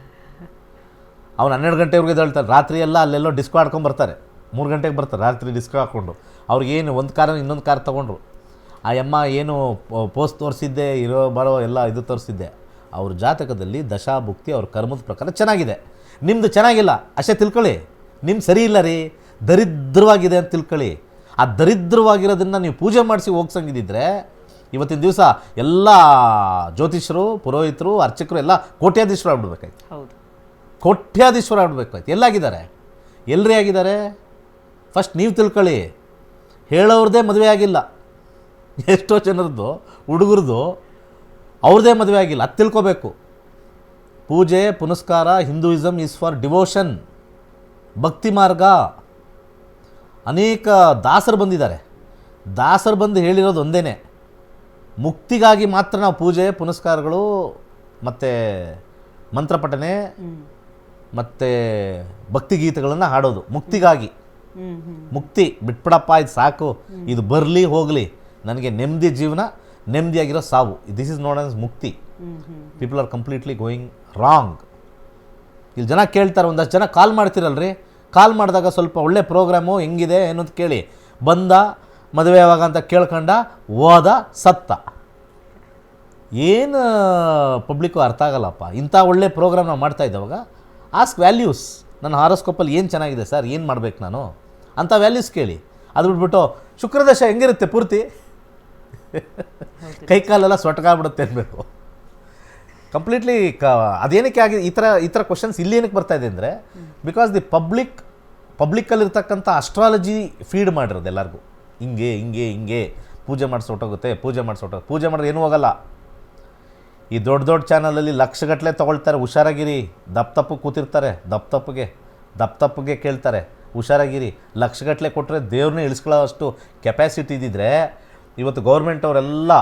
ಅವ್ನು 12 ಗಂಟೆವರೆಗೆ ಎದ್ದೇಳ್ತಾರೆ. ರಾತ್ರಿ ಎಲ್ಲ ಅಲ್ಲೆಲ್ಲೋ ಡಿಸ್ಕೋ ಆಡ್ಕೊಂಡು ಬರ್ತಾರೆ. 3 ಗಂಟೆಗೆ ಬರ್ತಾರೆ ರಾತ್ರಿ ಡಿಸ್ಕೋ ಹಾಕ್ಕೊಂಡು. ಅವ್ರಿಗೇನು ಒಂದು ಕಾರನ್ನು ಇನ್ನೊಂದು ಕಾರ್ ತೊಗೊಂಡ್ರು. ಆ ಅಮ್ಮ ಏನು ಪೋಸ್ಟ್ ತೋರಿಸಿದ್ದೆ, ಇರೋ ಬರೋ ಎಲ್ಲ ಇದು ತೋರಿಸಿದ್ದೆ. ಅವ್ರ ಜಾತಕದಲ್ಲಿ ದಶಾಭುಕ್ತಿ ಅವ್ರ ಕರ್ಮದ ಪ್ರಕಾರ ಚೆನ್ನಾಗಿದೆ, ನಿಮ್ಮದು ಚೆನ್ನಾಗಿಲ್ಲ ಅಷ್ಟೇ ತಿಳ್ಕೊಳ್ಳಿ. ನಿಮ್ಮ ಸರಿ ಇಲ್ಲ ರೀ, ದರಿದ್ರವಾಗಿದೆ ಅಂತ ತಿಳ್ಕೊಳ್ಳಿ. ಆ ದರಿದ್ರವಾಗಿರೋದನ್ನು ನೀವು ಪೂಜೆ ಮಾಡಿಸಿ ಹೋಗ್ಸಂಗಿದ್ದರೆ ಇವತ್ತಿನ ದಿವಸ ಎಲ್ಲ ಜ್ಯೋತಿಷರು, ಪುರೋಹಿತರು, ಅರ್ಚಕರು ಎಲ್ಲ ಕೋಟ್ಯಾಧೀಶರು ಆಗ್ಬಿಡ್ಬೇಕಾಯ್ತು. ಹೌದು, ಕೋಟ್ಯಾಧೀಶ್ವರ ಆಗ್ಬಿಡ್ಬೇಕಾಯ್ತು. ಎಲ್ಲಾಗಿದ್ದಾರೆ? ಎಲ್ಲರೇ ಆಗಿದ್ದಾರೆ? ಫಸ್ಟ್ ನೀವು ತಿಳ್ಕೊಳ್ಳಿ, ಹೇಳೋರ್ದೇ ಮದುವೆ ಆಗಿಲ್ಲ. ಎಷ್ಟೋ ಜನರದ್ದು ಹುಡುಗರದು ಅವ್ರದ್ದೇ ಮದುವೆ ಆಗಿಲ್ಲ, ಅದು ತಿಳ್ಕೊಬೇಕು. ಪೂಜೆ ಪುನಸ್ಕಾರ, ಹಿಂದೂಯಿಸಮ್ ಈಸ್ ಫಾರ್ ಡಿವೋಷನ್, ಭಕ್ತಿ ಮಾರ್ಗ. ಅನೇಕ ದಾಸರು ಬಂದಿದ್ದಾರೆ. ದಾಸರು ಬಂದು ಹೇಳಿರೋದು ಒಂದೇ, ಮುಕ್ತಿಗಾಗಿ ಮಾತ್ರ ನಾವು ಪೂಜೆ ಪುನಸ್ಕಾರಗಳು ಮತ್ತು ಮಂತ್ರಪಠನೆ ಮತ್ತು ಭಕ್ತಿಗೀತೆಗಳನ್ನು ಹಾಡೋದು ಮುಕ್ತಿಗಾಗಿ. ಮುಕ್ತಿ ಬಿಟ್ಬಿಡಪ್ಪ, ಇದು ಸಾಕು, ಇದು ಬರಲಿ ಹೋಗಲಿ, ನನಗೆ ನೆಮ್ಮದಿ ಜೀವನ, ನೆಮ್ಮದಿಯಾಗಿರೋ ಸಾವು, ದಿಸ್ ಇಸ್ ನೋಟ್ ಆಸ್ ಮುಕ್ತಿ. People are completely going wrong. ಇಲ್ಲಿ ಜನ ಕೇಳ್ತಾರೆ, ಒಂದಷ್ಟು ಜನ ಕಾಲ್ ಮಾಡ್ತಿರಲ್ರಿ, ಕಾಲ್ ಮಾಡಿದಾಗ ಸ್ವಲ್ಪ ಒಳ್ಳೆ ಪ್ರೋಗ್ರಾಮು ಹೆಂಗಿದೆ ಅನ್ನೋದು ಕೇಳಿ, ಬಂದ ಮದುವೆ ಯಾವಾಗ ಅಂತ ಕೇಳ್ಕೊಂಡ, ಹೋದ ಸತ್ತ. ಏನು ಪಬ್ಲಿಕ್ಕು ಅರ್ಥ ಆಗಲ್ಲಪ್ಪ. ಇಂಥ ಒಳ್ಳೆ ಪ್ರೋಗ್ರಾಮ್ ನಾವು ಮಾಡ್ತಾಯಿದ್ದವಾಗ ಆಸ್ಕ್ ವ್ಯಾಲ್ಯೂಸ್. ನನ್ನ ಹಾರೋಸ್ಕೋಪಲ್ಲಿ ಏನು ಚೆನ್ನಾಗಿದೆ ಸರ್, ಏನು ಮಾಡಬೇಕು ನಾನು ಅಂಥ ವ್ಯಾಲ್ಯೂಸ್ ಕೇಳಿ. ಅದು ಬಿಟ್ಬಿಟ್ಟು ಶುಕ್ರದಶ ಹೆಂಗಿರುತ್ತೆ ಪೂರ್ತಿ ಕೈಕಾಲೆಲ್ಲ ಸೊಟ್ಗಾಗ್ಬಿಡುತ್ತೆ ಅನ್ಬೇಕು. ಕಂಪ್ಲೀಟ್ಲಿ ಅದೇನಕ್ಕೆ ಆಗಿ ಈ ಥರ ಕ್ವಶನ್ಸ್ ಇಲ್ಲಿ ಏನಕ್ಕೆ ಬರ್ತಾ ಇದೆ ಅಂದರೆ, ಬಿಕಾಸ್ ದಿ ಪಬ್ಲಿಕ್ಕಲ್ಲಿರ್ತಕ್ಕಂಥ ಅಸ್ಟ್ರಾಲಜಿ ಫೀಡ್ ಮಾಡಿರೋದು ಎಲ್ಲರಿಗೂ. ಹಿಂಗೆ ಹಿಂಗೆ ಹಿಂಗೆ ಪೂಜೆ ಮಾಡಿಸೋಟೋಗುತ್ತೆ, ಪೂಜೆ ಮಾಡಿದ್ರೆ ಏನೂ ಹೋಗಲ್ಲ. ಈ ದೊಡ್ಡ ದೊಡ್ಡ ಚಾನಲಲ್ಲಿ ಲಕ್ಷಗಟ್ಟಲೆ ತೊಗೊಳ್ತಾರೆ, ಹುಷಾರಾಗಿರಿ. ದಪ್ಪಗೆ ಕೂತಿರ್ತಾರೆ, ದಪ್ಪಗೆ ಕೇಳ್ತಾರೆ, ಹುಷಾರಾಗಿರಿ. ಲಕ್ಷಗಟ್ಟಲೆ ಕೊಟ್ಟರೆ ದೇವ್ರನ್ನೇ ಇಳಿಸ್ಕೊಳ್ಳೋ ಅಷ್ಟು ಕೆಪಾಸಿಟಿ ಇದ್ದಿದ್ರೆ ಇವತ್ತು ಗೌರ್ಮೆಂಟ್ ಅವರೆಲ್ಲ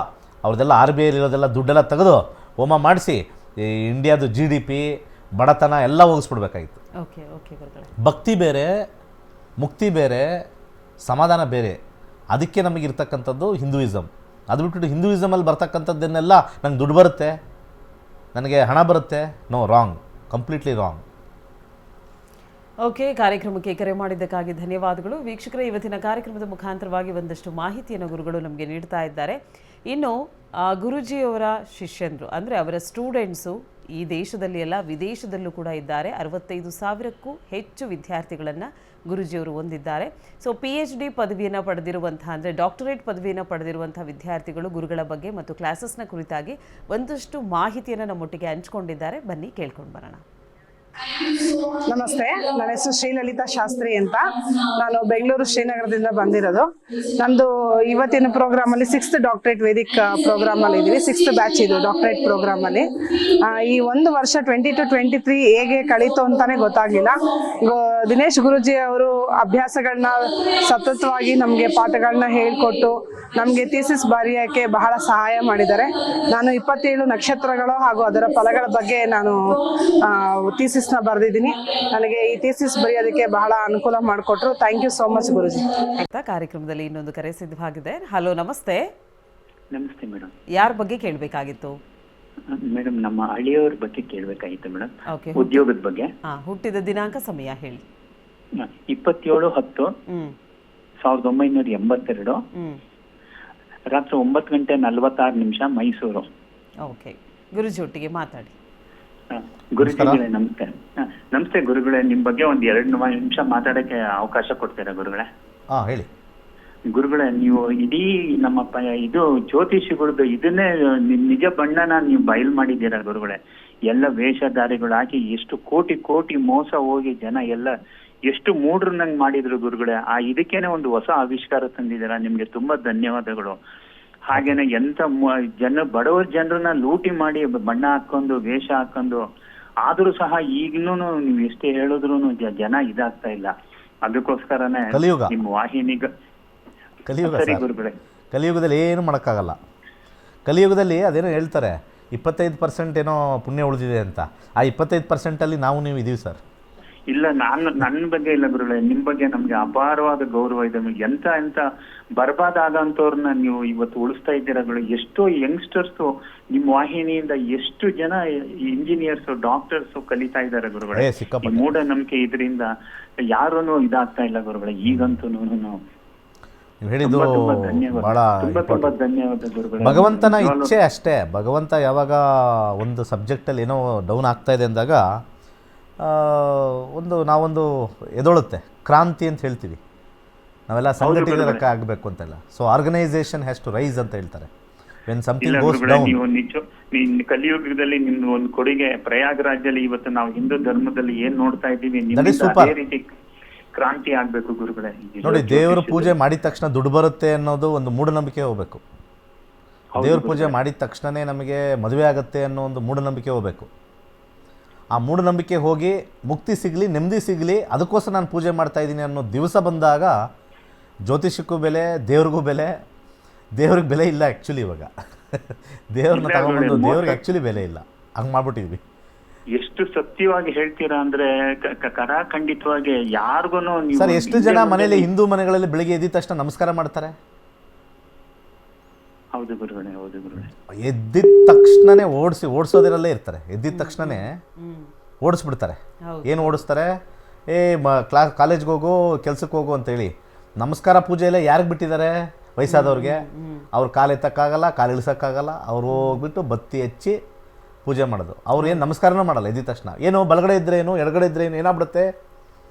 ಅವ್ರದ್ದೆಲ್ಲ RBI ಇರೋದೆಲ್ಲ ದುಡ್ಡೆಲ್ಲ ತೆಗೆದು ಹೋಮ ಮಾಡಿಸಿ ಇಂಡಿಯಾದು GDP, ಬಡತನ ಎಲ್ಲ ಹೋಗಿಸ್ಬಿಡ್ಬೇಕಾಗಿತ್ತು. ಭಕ್ತಿ ಬೇರೆ, ಮುಕ್ತಿ ಬೇರೆ, ಸಮಾಧಾನ ಬೇರೆ. ಅದಕ್ಕೆ ನಮಗಿರ್ತಕ್ಕಂಥದ್ದು ಹಿಂದೂಯಿಸಮ್. ಅದು ಬಿಟ್ಬಿಟ್ಟು ಹಿಂದೂಯಿಸಮಲ್ಲಿ ಬರ್ತಕ್ಕಂಥದ್ದನ್ನೆಲ್ಲ ನಂಗೆ ದುಡ್ಡು ಬರುತ್ತೆ, ನನಗೆ ಹಣ ಬರುತ್ತೆ, no, wrong, completely wrong. Okay, ಕಾರ್ಯಕ್ರಮಕ್ಕೆ ಕರೆ ಮಾಡಿದ್ದಕ್ಕಾಗಿ ಧನ್ಯವಾದಗಳು. ವೀಕ್ಷಕರೇ, ಇವತ್ತಿನ ಕಾರ್ಯಕ್ರಮದ ಮುಖಾಂತರವಾಗಿ ಒಂದಷ್ಟು ಮಾಹಿತಿಯನ್ನು ಗುರುಗಳು ನಮಗೆ ನೀಡ್ತಾ ಇದ್ದಾರೆ. ಇನ್ನು ಗುರುಜಿಯವರ ಶಿಷ್ಯಂದರು ಅಂದರೆ ಅವರ ಸ್ಟೂಡೆಂಟ್ಸು ಈ ದೇಶದಲ್ಲಿ ಎಲ್ಲ ವಿದೇಶದಲ್ಲೂ ಕೂಡ ಇದ್ದಾರೆ. 65,000ಕ್ಕೂ ಹೆಚ್ಚು ವಿದ್ಯಾರ್ಥಿಗಳನ್ನು ಗುರುಜಿಯವರು ಹೊಂದಿದ್ದಾರೆ. ಸೊ PhD ಪದವಿಯನ್ನು ಪಡೆದಿರುವಂತಹ ಅಂದರೆ ಡಾಕ್ಟರೇಟ್ ಪದವಿಯನ್ನು ಪಡೆದಿರುವಂಥ ವಿದ್ಯಾರ್ಥಿಗಳು ಗುರುಗಳ ಬಗ್ಗೆ ಮತ್ತು ಕ್ಲಾಸಸ್ನ ಕುರಿತಾಗಿ ಒಂದಷ್ಟು ಮಾಹಿತಿಯನ್ನು ನಮ್ಮೊಟ್ಟಿಗೆ ಹಂಚಿಕೊಂಡಿದ್ದಾರೆ. ಬನ್ನಿ ಕೇಳ್ಕೊಂಡು ಬರೋಣ. ನಮಸ್ತೆ, ನನ್ನ ಹೆಸರು ಶ್ರೀಲಲಿತಾ ಶಾಸ್ತ್ರಿ ಅಂತ. ನಾನು ಬೆಂಗಳೂರು ಶ್ರೀನಗರದಿಂದ ಬಂದಿರೋದು. ನಂದು ಇವತ್ತಿನ ಪ್ರೋಗ್ರಾಮ್ ಅಲ್ಲಿ 6th ಡಾಕ್ಟರೇಟ್ ವೇದಿಕ್ ಪ್ರೋಗ್ರಾಮ್ ಅಲ್ಲಿ ಇದೀವಿ. 6th ಬ್ಯಾಚ್ ಇದು ಡಾಕ್ಟರೇಟ್ ಪ್ರೋಗ್ರಾಮ್ ಅಲ್ಲಿ. ಈ ಒಂದು ವರ್ಷ 22-23 ಹೇಗೆ ಕಳೀತು ಅಂತಾನೆ ಗೊತ್ತಾಗ್ಲಿಲ್ಲ. ದಿನೇಶ್ ಗುರುಜಿ ಅವರು ಅಭ್ಯಾಸಗಳನ್ನ ಸತತವಾಗಿ ನಮಗೆ ಪಾಠಗಳನ್ನ ಹೇಳ್ಕೊಟ್ಟು ನಮಗೆ ಥೀಸಿಸ್ ಬರೆಯೋಕ್ಕೆ ಬಹಳ ಸಹಾಯ ಮಾಡಿದ್ದಾರೆ. ನಾನು 27 ನಕ್ಷತ್ರಗಳು ಹಾಗೂ ಅದರ ಫಲಗಳ ಬಗ್ಗೆ ನಾನು ಥೀಸಿಸ್ನ ಬರೆದಿದ್ದೀನಿ. ನನಗೆ ಈ ಥೀಸಿಸ್ ಬರೆಯೋದಕ್ಕೆ ಬಹಳ ಅನುಕೂಲ ಮಾಡಿಕೊಟ್ರು. ಥ್ಯಾಂಕ್ ಯು ಸೋ ಮಚ್ ಗುರುಜಿ. ಕಾರ್ಯಕ್ರಮದಲ್ಲಿ ಇನ್ನೊಂದು ಕರೆ ಸಿದ್ಧವಾಗಿದೆ. ಹಲೋ, ನಮಸ್ತೆ. ನಮಸ್ತೆ ಮೇಡಮ್. ಯಾರ ಬಗ್ಗೆ ಕೇಳಬೇಕಾಗಿತ್ತು? ಮೇಡಮ್, ನಮ್ಮ ಹಳ್ಳಿಯವ್ರ ಬಗ್ಗೆ ಕೇಳಬೇಕಾಗಿತ್ತು ಮೇಡಮ್. ಓಕೆ, ಉದ್ಯೋಗದ ಬಗ್ಗೆ. ಹುಟ್ಟಿದ ದಿನಾಂಕ, ಸಮಯ ಹೇಳಿ. 27/10/1982 ರಾತ್ರಿ 9:46 ಮೈಸೂರು. ಓಕೆ, ಗುರುಜಿ ಒಟ್ಟಿಗೆ ಮಾತಾಡಿ. ಗುರುಜಿಗಳೇ ನಮಸ್ತೆ. ನಮಸ್ತೆ ಗುರುಗಳೇ, ನಿಮ್ ಬಗ್ಗೆ ಒಂದ್ 2 ನಿಮಿಷ ಮಾತಾಡಕ್ಕೆ ಅವಕಾಶ ಕೊಡ್ತೀರಾ ಗುರುಗಳೇ? ಹೇಳಿ ಗುರುಗಳೇ. ನೀವು ಇಡೀ ನಮ್ಮ ಇದು ಜ್ಯೋತಿಷಿಗಳದ್ದು ಇದನ್ನೇ ನಿಜ ಬಣ್ಣನ ನೀವು ಬಯಲ್ ಮಾಡಿದ್ದೀರಾ ಗುರುಗಳೇ. ಎಲ್ಲ ವೇಷಧಾರಿಗಳು ಹಾಕಿ ಎಷ್ಟು ಕೋಟಿ ಮೋಸ ಹೋಗಿ ಜನ ಎಲ್ಲ ಎಷ್ಟು ಮೂಢ್ರನ್ನಂಗ್ ಮಾಡಿದ್ರು ಗುರುಗಳೇ. ಇದಕ್ಕೇನೆ ಒಂದು ಹೊಸ ಆವಿಷ್ಕಾರ ತಂದಿದ್ದೀರಾ, ನಿಮ್ಗೆ ತುಂಬಾ ಧನ್ಯವಾದಗಳು. ಹಾಗೇನೆ ಎಂತ ಬಡವರ ಜನರನ್ನ ಲೂಟಿ ಮಾಡಿ ಬಣ್ಣ ಹಾಕೊಂಡು ವೇಷ ಹಾಕೊಂಡು ಆದ್ರೂ ಸಹ ಈಗ್ಲೂ ನೀವು ಎಷ್ಟೇ ಹೇಳಿದ್ರು ಜನ ಇದಾಗ್ತಾ ಇಲ್ಲ. ಅದಕ್ಕೋಸ್ಕರನೇ ನಿಮ್ಮ ವಾಹಿನಿ ಸರಿ ಗುರುಗಳೇ. ಕಲಿಯುಗದಲ್ಲಿ ಏನು ಮಾಡೋಕ್ಕಾಗಲ್ಲ. ಕಲಿಯುಗದಲ್ಲಿ ಅದೇನೋ ಹೇಳ್ತಾರೆ 25% ಏನೋ ಪುಣ್ಯ ಉಳಿದಿದೆ ಅಂತ. ಆ 25%ಅಲ್ಲಿ ನಾವು ನೀವು ಇದೀವಿ ಸರ್. ಇಲ್ಲ, ನನ್ನ ಬಗ್ಗೆ ಇಲ್ಲ ಗುರುಗಳೇ, ನಿಮ್ ಬಗ್ಗೆ ನಮ್ಗೆ ಅಪಾರವಾದ ಗೌರವ ಇದೆ. ಎಂತ ಬರ್ಬಾದ್ ಆಗಂತವ್ರನ್ನ ನೀವು ಇವತ್ತು ಉಳಿಸ್ತಾ ಇದ್ದೀರಾ ಗುರು. ಎಷ್ಟೋ ಯಂಗ್ಸ್ಟರ್ಸ್ ನಿಮ್ ವಾಹಿನಿಯಿಂದ ಎಷ್ಟು ಜನ ಇಂಜಿನಿಯರ್ಸ್, ಡಾಕ್ಟರ್ಸ್ ಕಲಿತಾ ಇದ್ದಾರೆ ಗುರುಗಳೇ. ಮೂಢನಂಬಿಕೆ ಇದರಿಂದ ಯಾರೂ ಇದಾಗ್ತಾ ಇಲ್ಲ ಗುರುಗಳೇ. ಈಗಂತೂ ಹೇಳಿದ್ದು ಬಹಳ ಧನ್ಯವಾದ ಗುರುಗಳೇ. ಭಗವಂತನ ಇಚ್ಛೆ ಅಷ್ಟೇ. ಭಗವಂತ ಯಾವಾಗ ಒಂದು ಸಬ್ಜೆಕ್ಟಲ್ಲಿ ಏನೋ ಡೌನ್ ಆಗ್ತಾ ಇದೆ ಅಂದಾಗ ನಾವೊಂದು ಎದೊಳುತ್ತೆ, ಕ್ರಾಂತಿ ಅಂತ ಹೇಳ್ತೀವಿ ನಾವೆಲ್ಲ, ಸಂಘಟನೆ ಆಗಬೇಕು ಅಂತೆಲ್ಲ. So organisation has to rise ಅಂತ ಹೇಳ್ತಾರೆ. ವೆನ್ ಸಮಥಿಂಗ್ ಇಲ್ಲ ಗೋಸ್ ಗುರುಗಳೇ, ಡೌನ್. ನೀವು ಕಲಿಯುಗದಲ್ಲಿ ನಿಮ್ದು ಒಂದು ಕೊಡುಗೆ ಪ್ರಯಾಗರಾಜಲ್ಲಿ ಇವತ್ತು ನಾವು ಹಿಂದೂ ಧರ್ಮದಲ್ಲಿ ಏನ್ ನೋಡ್ತಾ ಇದ್ದೀವಿ, ನಿಮ್ಮಿಂದ super. ಅದೇ ರೀತಿ ಕ್ರಾಂತಿ ಆಗ್ಬೇಕು ಗುರುಗಳೇ. ನೋಡಿ, ದೇವ್ರ ಪೂಜೆ ಮಾಡಿದ ತಕ್ಷಣ ದುಡ್ಡು ಬರುತ್ತೆ ಅನ್ನೋದು ಒಂದು ಮೂಢನಂಬಿಕೆ ಹೋಗ್ಬೇಕು. ದೇವ್ರ ಪೂಜೆ ಮಾಡಿದ ತಕ್ಷಣನೇ ನಮಗೆ ಮದುವೆ ಆಗುತ್ತೆ ಅನ್ನೋ ಒಂದು ಮೂಢನಂಬಿಕೆ ಹೋಗ್ಬೇಕು. ಆ ಮೂಢನಂಬಿಕೆ ಹೋಗಿ ಮುಕ್ತಿ ಸಿಗಲಿ, ನೆಮ್ಮದಿ ಸಿಗಲಿ, ಅದಕ್ಕೋಸ್ಕರ ನಾನು ಪೂಜೆ ಮಾಡ್ತಾ ಇದ್ದೀನಿ ಅನ್ನೋ ದಿವಸ ಬಂದಾಗ ಜ್ಯೋತಿಷಕ್ಕೂ ಬೆಲೆ, ದೇವ್ರಿಗೂ ಬೆಲೆ. ದೇವ್ರಿಗೆ ಬೆಲೆ ಇಲ್ಲ ಆ್ಯಕ್ಚುಲಿ ಇವಾಗ. ದೇವ್ರನ್ನ ತಗೊಂಬಂದು ದೇವ್ರಿಗೆ ಆ್ಯಕ್ಚುಲಿ ಬೆಲೆ ಇಲ್ಲ, ಹಂಗೆ ಮಾಡ್ಬಿಟ್ಟಿದ್ವಿ. ಎಷ್ಟು ಸತ್ಯವಾಗಿ ಹೇಳ್ತೀರಾ ಅಂದ್ರೆ ಖಂಡಿತವಾಗಿ ಯಾರಿಗೂ. ಸರ್, ಎಷ್ಟು ಜನ ಮನೇಲಿ ಹಿಂದೂ ಮನೆಗಳಲ್ಲಿ ಬೆಳಿಗ್ಗೆ ಎದ್ದಿದ ತಕ್ಷಣ ನಮಸ್ಕಾರ ಮಾಡ್ತಾರೆ? ಹೌದು ಗುರುಗಳೇ, ಹೌದು ಗುರುಗಳೇ. ಎದ್ದಿದ ತಕ್ಷಣನೇ ಓಡಿಸೋದಿರಲ್ಲೇ ಇರ್ತಾರೆ. ಎದ್ದಿದ ತಕ್ಷಣನೇ ಓಡಿಸ್ಬಿಡ್ತಾರೆ. ಏನು ಓಡಿಸ್ತಾರೆ? ಕಾಲೇಜ್ಗೆ ಹೋಗು, ಕೆಲ್ಸಕ್ಕೆ ಹೋಗು ಅಂತೇಳಿ. ನಮಸ್ಕಾರ ಪೂಜೆ ಎಲ್ಲ ಯಾರಿಗೆ ಬಿಟ್ಟಿದ್ದಾರೆ? ವಯಸ್ಸಾದವ್ರಿಗೆ. ಅವ್ರು ಕಾಲು ಎತ್ತಕ್ಕಾಗಲ್ಲ, ಕಾಲು ಇಳಿಸೋಕ್ಕಾಗಲ್ಲ. ಅವ್ರು ಹೋಗ್ಬಿಟ್ಟು ಬತ್ತಿ ಹಚ್ಚಿ ಪೂಜೆ ಮಾಡೋದು. ಅವ್ರು ಏನು ನಮಸ್ಕಾರನೂ ಮಾಡಲ್ಲ ಎದ್ದಿದ ತಕ್ಷಣ. ಏನು ಬಲಗಡೆ ಇದ್ರೆ ಏನು, ಎಡಗಡೆ ಇದ್ರೆ ಏನು, ಏನಾಗ್ಬಿಡುತ್ತೆ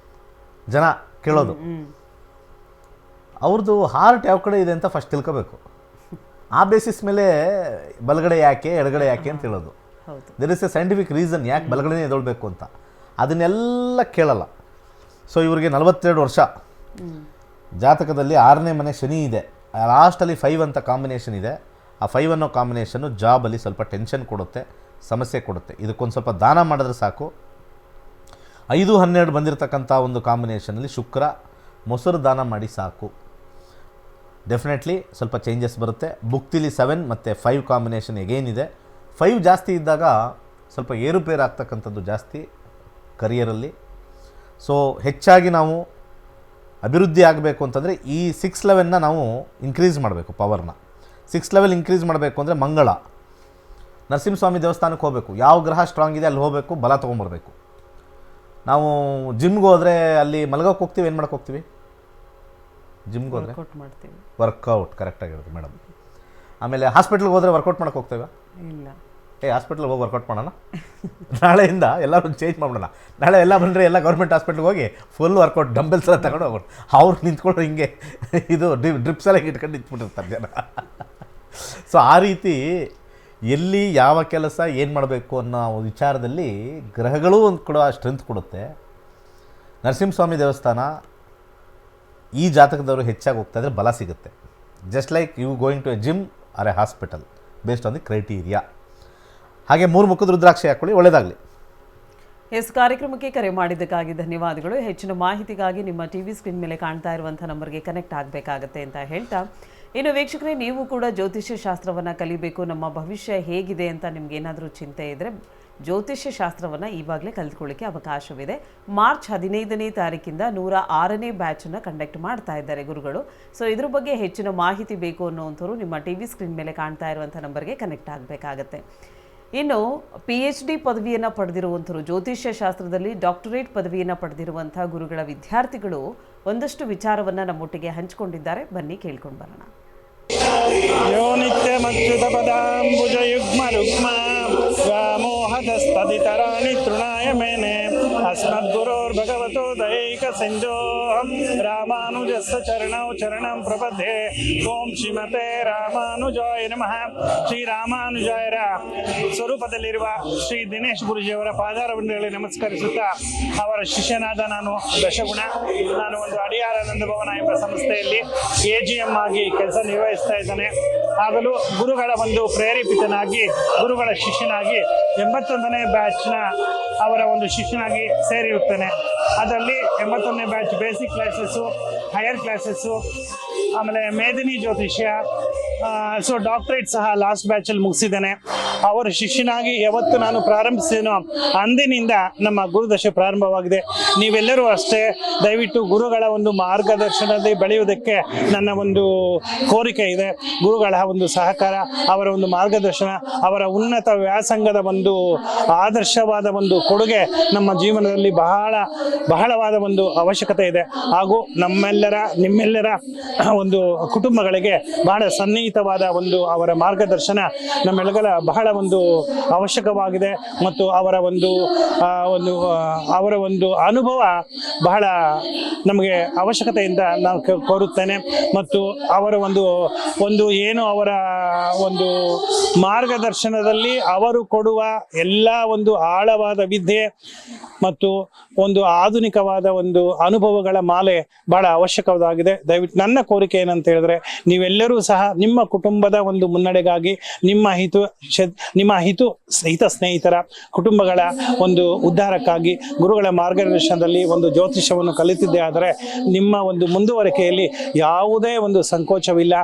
ಜನ ಕೇಳೋದು. ಅವ್ರದ್ದು ಹಾರ್ಟ್ ಯಾವ ಕಡೆ ಇದೆ ಅಂತ ಫಸ್ಟ್ ತಿಳ್ಕೋಬೇಕು. ಆ ಬೇಸಿಸ್ ಮೇಲೆ ಬಲಗಡೆ ಯಾಕೆ, ಎಡಗಡೆ ಯಾಕೆ ಅಂತ ಹೇಳೋದು. There is a scientific reason ಯಾಕೆ ಬಲಗಡೆನೇ ಎದೊಳ್ಬೇಕು ಅಂತ. ಅದನ್ನೆಲ್ಲ ಕೇಳಲ್ಲ. ಸೊ ಇವ್ರಿಗೆ 42 ವರ್ಷ, ಜಾತಕದಲ್ಲಿ 6ನೇ ಮನೆ ಶನಿ ಇದೆ, ಲಾಸ್ಟಲ್ಲಿ 5 ಅಂತ ಕಾಂಬಿನೇಷನ್ ಇದೆ. ಆ 5 ಅನ್ನೋ ಕಾಂಬಿನೇಷನ್ನು ಜಾಬಲ್ಲಿ ಸ್ವಲ್ಪ ಟೆನ್ಷನ್ ಕೊಡುತ್ತೆ, ಸಮಸ್ಯೆ ಕೊಡುತ್ತೆ. ಇದಕ್ಕೊಂದು ಸ್ವಲ್ಪ ದಾನ ಮಾಡಿದ್ರೆ ಸಾಕು. 5-12 ಬಂದಿರತಕ್ಕಂಥ ಒಂದು ಕಾಂಬಿನೇಷನಲ್ಲಿ ಶುಕ್ರ, ಮೊಸರು ದಾನ ಮಾಡಿ ಸಾಕು. ಡೆಫಿನೆಟ್ಲಿ ಸ್ವಲ್ಪ ಚೇಂಜಸ್ ಬರುತ್ತೆ. ಬುಕ್ತಿಲಿ 7 ಮತ್ತು 5 ಕಾಂಬಿನೇಷನ್ ಎಗೇನ್ ಇದೆ. 5 ಜಾಸ್ತಿ ಇದ್ದಾಗ ಸ್ವಲ್ಪ ಏರುಪೇರು ಆಗ್ತಕ್ಕಂಥದ್ದು ಜಾಸ್ತಿ ಕರಿಯರಲ್ಲಿ. ಸೊ ಹೆಚ್ಚಾಗಿ ನಾವು ಅಭಿವೃದ್ಧಿ ಆಗಬೇಕು ಅಂತಂದರೆ ಈ 6 ಲೆವೆಲ್ನ ನಾವು ಇನ್ಕ್ರೀಸ್ ಮಾಡಬೇಕು. ಪವರ್ನ 6 ಲೆವೆಲ್ ಇನ್ಕ್ರೀಸ್ ಮಾಡಬೇಕು ಅಂದರೆ ಮಂಗಳ, ನರಸಿಂಹಸ್ವಾಮಿ ದೇವಸ್ಥಾನಕ್ಕೆ ಹೋಗಬೇಕು. ಯಾವ ಗ್ರಹ ಸ್ಟ್ರಾಂಗ್ ಇದೆ ಅಲ್ಲಿ ಹೋಗಬೇಕು, ಬಲ ತೊಗೊಂಬರ್ಬೇಕು. ನಾವು ಜಿಮ್ಗೆ ಹೋದರೆ ಅಲ್ಲಿ ಮಲಗೋಕೆ ಹೋಗ್ತೀವಿ, ಏನು ಮಾಡೋಕೆ ಹೋಗ್ತೀವಿ? ಜಿಮ್ಗೆ ಹೋದರೆ ವರ್ಕೌಟ್ ಕರೆಕ್ಟಾಗಿರುತ್ತೆ ಮೇಡಮ್. ಆಮೇಲೆ ಹಾಸ್ಪಿಟ್ಲಿಗೆ ಹೋದರೆ ವರ್ಕೌಟ್ ಮಾಡೋಕೆ ಹೋಗ್ತೇವೆ? ಇಲ್ಲ. ಹಾಸ್ಪಿಟ್ಲಿಗೆ ಹೋಗಿ ವರ್ಕೌಟ್ ಮಾಡೋಣ, ನಾಳೆಯಿಂದ ಎಲ್ಲರೂ ಚೇಂಜ್ ಮಾಡೋಣ. ನಾಳೆ ಎಲ್ಲ ಬಂದರೆ ಎಲ್ಲ ಗೌರ್ಮೆಂಟ್ ಹಾಸ್ಪಿಟ್ಲಿಗೆ ಹೋಗಿ ಫುಲ್ ವರ್ಕೌಟ್ ಡಂಬೆಲ್ಸ್ ಎಲ್ಲ ತಗೊಂಡು ಹೋಗೋಣ. ಅವ್ರು ನಿಂತ್ಕೊಂಡು ಹಿಂಗೆ ಇದು ಡ್ರಿಪ್ಸ್ ಎಲ್ಲ ಇಟ್ಕೊಂಡು ನಿಂತ್ಬಿಟ್ಟಿರ್ತಾರೆ ಜನ. ಸೊ ಆ ರೀತಿ ಎಲ್ಲಿ ಯಾವ ಕೆಲಸ ಏನು ಮಾಡಬೇಕು ಅನ್ನೋ ವಿಚಾರದಲ್ಲಿ ಗ್ರಹಗಳು ಒಂದು ಕೂಡ ಸ್ಟ್ರೆಂತ್ ಕೊಡುತ್ತೆ. ನರಸಿಂಹಸ್ವಾಮಿ ದೇವಸ್ಥಾನ ಈ ಜಾತಕದವರು ಹೆಚ್ಚಾಗಿ ಹೋಗ್ತಾ ಇದ್ರೆ ಬಲ ಸಿಗುತ್ತೆ. Just like you going to a gym or a hospital based on the criteria. ಹಾಗೆ 3 ಮುಖದ ರುದ್ರಾಕ್ಷಿ ಹಾಕ್ಕೊಳ್ಳಿ, ಒಳ್ಳೆಯದಾಗಲಿ. ಎಸ್, ಕಾರ್ಯಕ್ರಮಕ್ಕೆ ಕರೆ ಮಾಡಿದ್ದಕ್ಕಾಗಿ ಧನ್ಯವಾದಗಳು. ಹೆಚ್ಚಿನ ಮಾಹಿತಿಗಾಗಿ ನಿಮ್ಮ ಟಿವಿ ಸ್ಕ್ರೀನ್ ಮೇಲೆ ಕಾಣ್ತಾ ಇರುವಂಥ ನಂಬರ್ಗೆ ಕನೆಕ್ಟ್ ಆಗಬೇಕಾಗತ್ತೆ ಅಂತ ಹೇಳ್ತಾ, ಇನ್ನು ವೀಕ್ಷಕರೇ, ನೀವು ಕೂಡ ಜ್ಯೋತಿಷ್ಯ ಶಾಸ್ತ್ರವನ್ನು ಕಲಿಬೇಕು, ನಮ್ಮ ಭವಿಷ್ಯ ಹೇಗಿದೆ ಅಂತ ನಿಮ್ಗೇನಾದರೂ ಚಿಂತೆ ಇದ್ದರೆ ಜ್ಯೋತಿಷ್ಯ ಶಾಸ್ತ್ರವನ್ನು ಈವಾಗಲೇ ಕಲಿತ್ಕೊಳ್ಳಿಕ್ಕೆ ಅವಕಾಶವಿದೆ. ಮಾರ್ಚ್ 15ನೇ ತಾರೀಕಿಂದ 106ನೇ ಬ್ಯಾಚನ್ನು ಕಂಡಕ್ಟ್ ಮಾಡ್ತಾ ಇದ್ದಾರೆ ಗುರುಗಳು. ಸೊ ಇದ್ರ ಬಗ್ಗೆ ಹೆಚ್ಚಿನ ಮಾಹಿತಿ ಬೇಕು ಅನ್ನೋವಂಥವ್ರು ನಿಮ್ಮ ಟಿವಿ ಸ್ಕ್ರೀನ್ ಮೇಲೆ ಕಾಣ್ತಾ ಇರುವಂಥ ನಂಬರ್ಗೆ ಕನೆಕ್ಟ್ ಆಗಬೇಕಾಗತ್ತೆ. ಇನ್ನು PhD ಪದವಿಯನ್ನು ಪಡೆದಿರುವಂಥರು, ಜ್ಯೋತಿಷ್ಯ ಶಾಸ್ತ್ರದಲ್ಲಿ ಡಾಕ್ಟರೇಟ್ ಪದವಿಯನ್ನು ಪಡೆದಿರುವಂಥ ಗುರುಗಳ ವಿದ್ಯಾರ್ಥಿಗಳು ಒಂದಷ್ಟು ವಿಚಾರವನ್ನು ನಮ್ಮೊಟ್ಟಿಗೆ ಹಂಚಿಕೊಂಡಿದ್ದಾರೆ. ಬನ್ನಿ ಕೇಳ್ಕೊಂಡು ಬರೋಣ. ಯೋ ನಿತ್ಯಮಚ್ಯುತ ಪದಾಂಬುಜ ಯುಗ್ಮ ರುಗ್ಮ ವ್ಯಾಮೋಹದಸ್ತದಿತರಾಣಿ ತೃಣಾಯ ಮೇನೆ ಅಸ್ಮದ್ಗುರೋರ್ಭಗವತೋ ದೈಕ ಸಿಂಧೋ ರಾಮಾನುಜಸ್ಸ ಚರಣೌ ಚರಣಂ ಪ್ರಪದ್ಯೆ. ಓಂ ಶ್ರೀಮತೆ ರಾಮಾನುಜಾಯ ನಮಃ. ಶ್ರೀರಾಮಾನುಜಾಯರ ಸ್ವರೂಪದಲ್ಲಿರುವ ಶ್ರೀ ದಿನೇಶ್ ಗುರುಜಿಯವರ ಪಾದಾರವಿಂದಗಳಿಗೆ ನಮಸ್ಕರಿಸುತ್ತಾ, ಅವರ ಶಿಷ್ಯನಾದ ನಾನು ದಶಗುಣ. ನಾನು ಒಂದು ಅಡಿಯಾರಾನಂದ ಭವನ ಎಂಬ ಸಂಸ್ಥೆಯಲ್ಲಿ AGM ಆಗಿ ಕೆಲಸ ನಿರ್ವಹಿಸ್ತಾ ಇದ್ದಾನೆ. ಆಗಲೂ ಗುರುಗಳ ಒಂದು ಪ್ರೇರೇಪಿತನಾಗಿ ಗುರುಗಳ ಶಿಷ್ಯನಾಗಿ 81ನೇ ಬ್ಯಾಚ್ನ ಅವರ ಒಂದು ಶಿಷ್ಯನಾಗಿ ಸೇರಿರುತ್ತೇನೆ. ಅದರಲ್ಲಿ 81ನೇ batch basic classes, higher classes, ಆಮೇಲೆ ಮೇದಿನಿ ಜ್ಯೋತಿಷ್ಯ, ಸೊ ಡಾಕ್ಟರೇಟ್ ಸಹ ಲಾಸ್ಟ್ ಬ್ಯಾಚಲ್ಲಿ ಮುಗಿಸಿದ್ದೇನೆ. ಅವರ ಶಿಷ್ಯನಾಗಿ ಯಾವತ್ತು ನಾನು ಪ್ರಾರಂಭಿಸಿದೆನೋ ಅಂದಿನಿಂದ ನಮ್ಮ ಗುರುದಶೆ ಪ್ರಾರಂಭವಾಗಿದೆ. ನೀವೆಲ್ಲರೂ ಅಷ್ಟೇ ದಯವಿಟ್ಟು ಗುರುಗಳ ಒಂದು ಮಾರ್ಗದರ್ಶನದಲ್ಲಿ ಬೆಳೆಯುವುದಕ್ಕೆ ನನ್ನ ಒಂದು ಕೋರಿಕೆ ಇದೆ. ಗುರುಗಳ ಒಂದು ಸಹಕಾರ, ಅವರ ಒಂದು ಮಾರ್ಗದರ್ಶನ, ಅವರ ಉನ್ನತ ವ್ಯಾಸಂಗದ ಒಂದು ಆದರ್ಶವಾದ ಒಂದು ಕೊಡುಗೆ ನಮ್ಮ ಜೀವನದಲ್ಲಿ ಬಹಳವಾದ ಒಂದು ಅವಶ್ಯಕತೆ ಇದೆ. ಹಾಗೂ ನಮ್ಮೆಲ್ಲ ನಿಮ್ಮೆಲ್ಲರ ಒಂದು ಕುಟುಂಬಗಳಿಗೆ ಬಹಳ ಸನ್ನಿಹಿತವಾದ ಒಂದು ಅವರ ಮಾರ್ಗದರ್ಶನ ನಮ್ಮೆಲ್ಲರ ಬಹಳ ಒಂದು ಅವಶ್ಯಕವಾಗಿದೆ ಮತ್ತು ಅವರ ಒಂದು ಅನುಭವ ಬಹಳ ನಮಗೆ ಅವಶ್ಯಕತೆಯಿಂದ ನಾನು ಕೋರುತ್ತೇನೆ. ಮತ್ತು ಅವರ ಒಂದು ಏನು ಅವರ ಒಂದು ಮಾರ್ಗದರ್ಶನದಲ್ಲಿ ಅವರು ಕೊಡುವ ಎಲ್ಲ ಒಂದು ಆಳವಾದ ವಿದ್ಯೆ ಮತ್ತು ಒಂದು ಆಧುನಿಕವಾದ ಒಂದು ಅನುಭವಗಳ ಮಾಲೆ ಬಹಳ ಅವಶ್ಯಕವಾಗಿದೆ. ದಯವಿಟ್ಟು ನನ್ನ ಕೋರಿಕೆ ಏನಂತ ಹೇಳಿದ್ರೆ, ನೀವೆಲ್ಲರೂ ಸಹ ನಿಮ್ಮ ಕುಟುಂಬದ ಒಂದು ಮುನ್ನಡೆಗಾಗಿ ನಿಮ್ಮ ಹಿತ ಸ್ನೇಹಿತರ ಕುಟುಂಬಗಳ ಒಂದು ಉದ್ಧಾರಕ್ಕಾಗಿ ಗುರುಗಳ ಮಾರ್ಗದರ್ಶನದಲ್ಲಿ ಒಂದು ಜ್ಯೋತಿಷ್ಯವನ್ನು ಕಲಿತಿದ್ದೇ ಆದರೆ ನಿಮ್ಮ ಒಂದು ಮುಂದುವರಿಕೆಯಲ್ಲಿ ಯಾವುದೇ ಒಂದು ಸಂಕೋಚವಿಲ್ಲ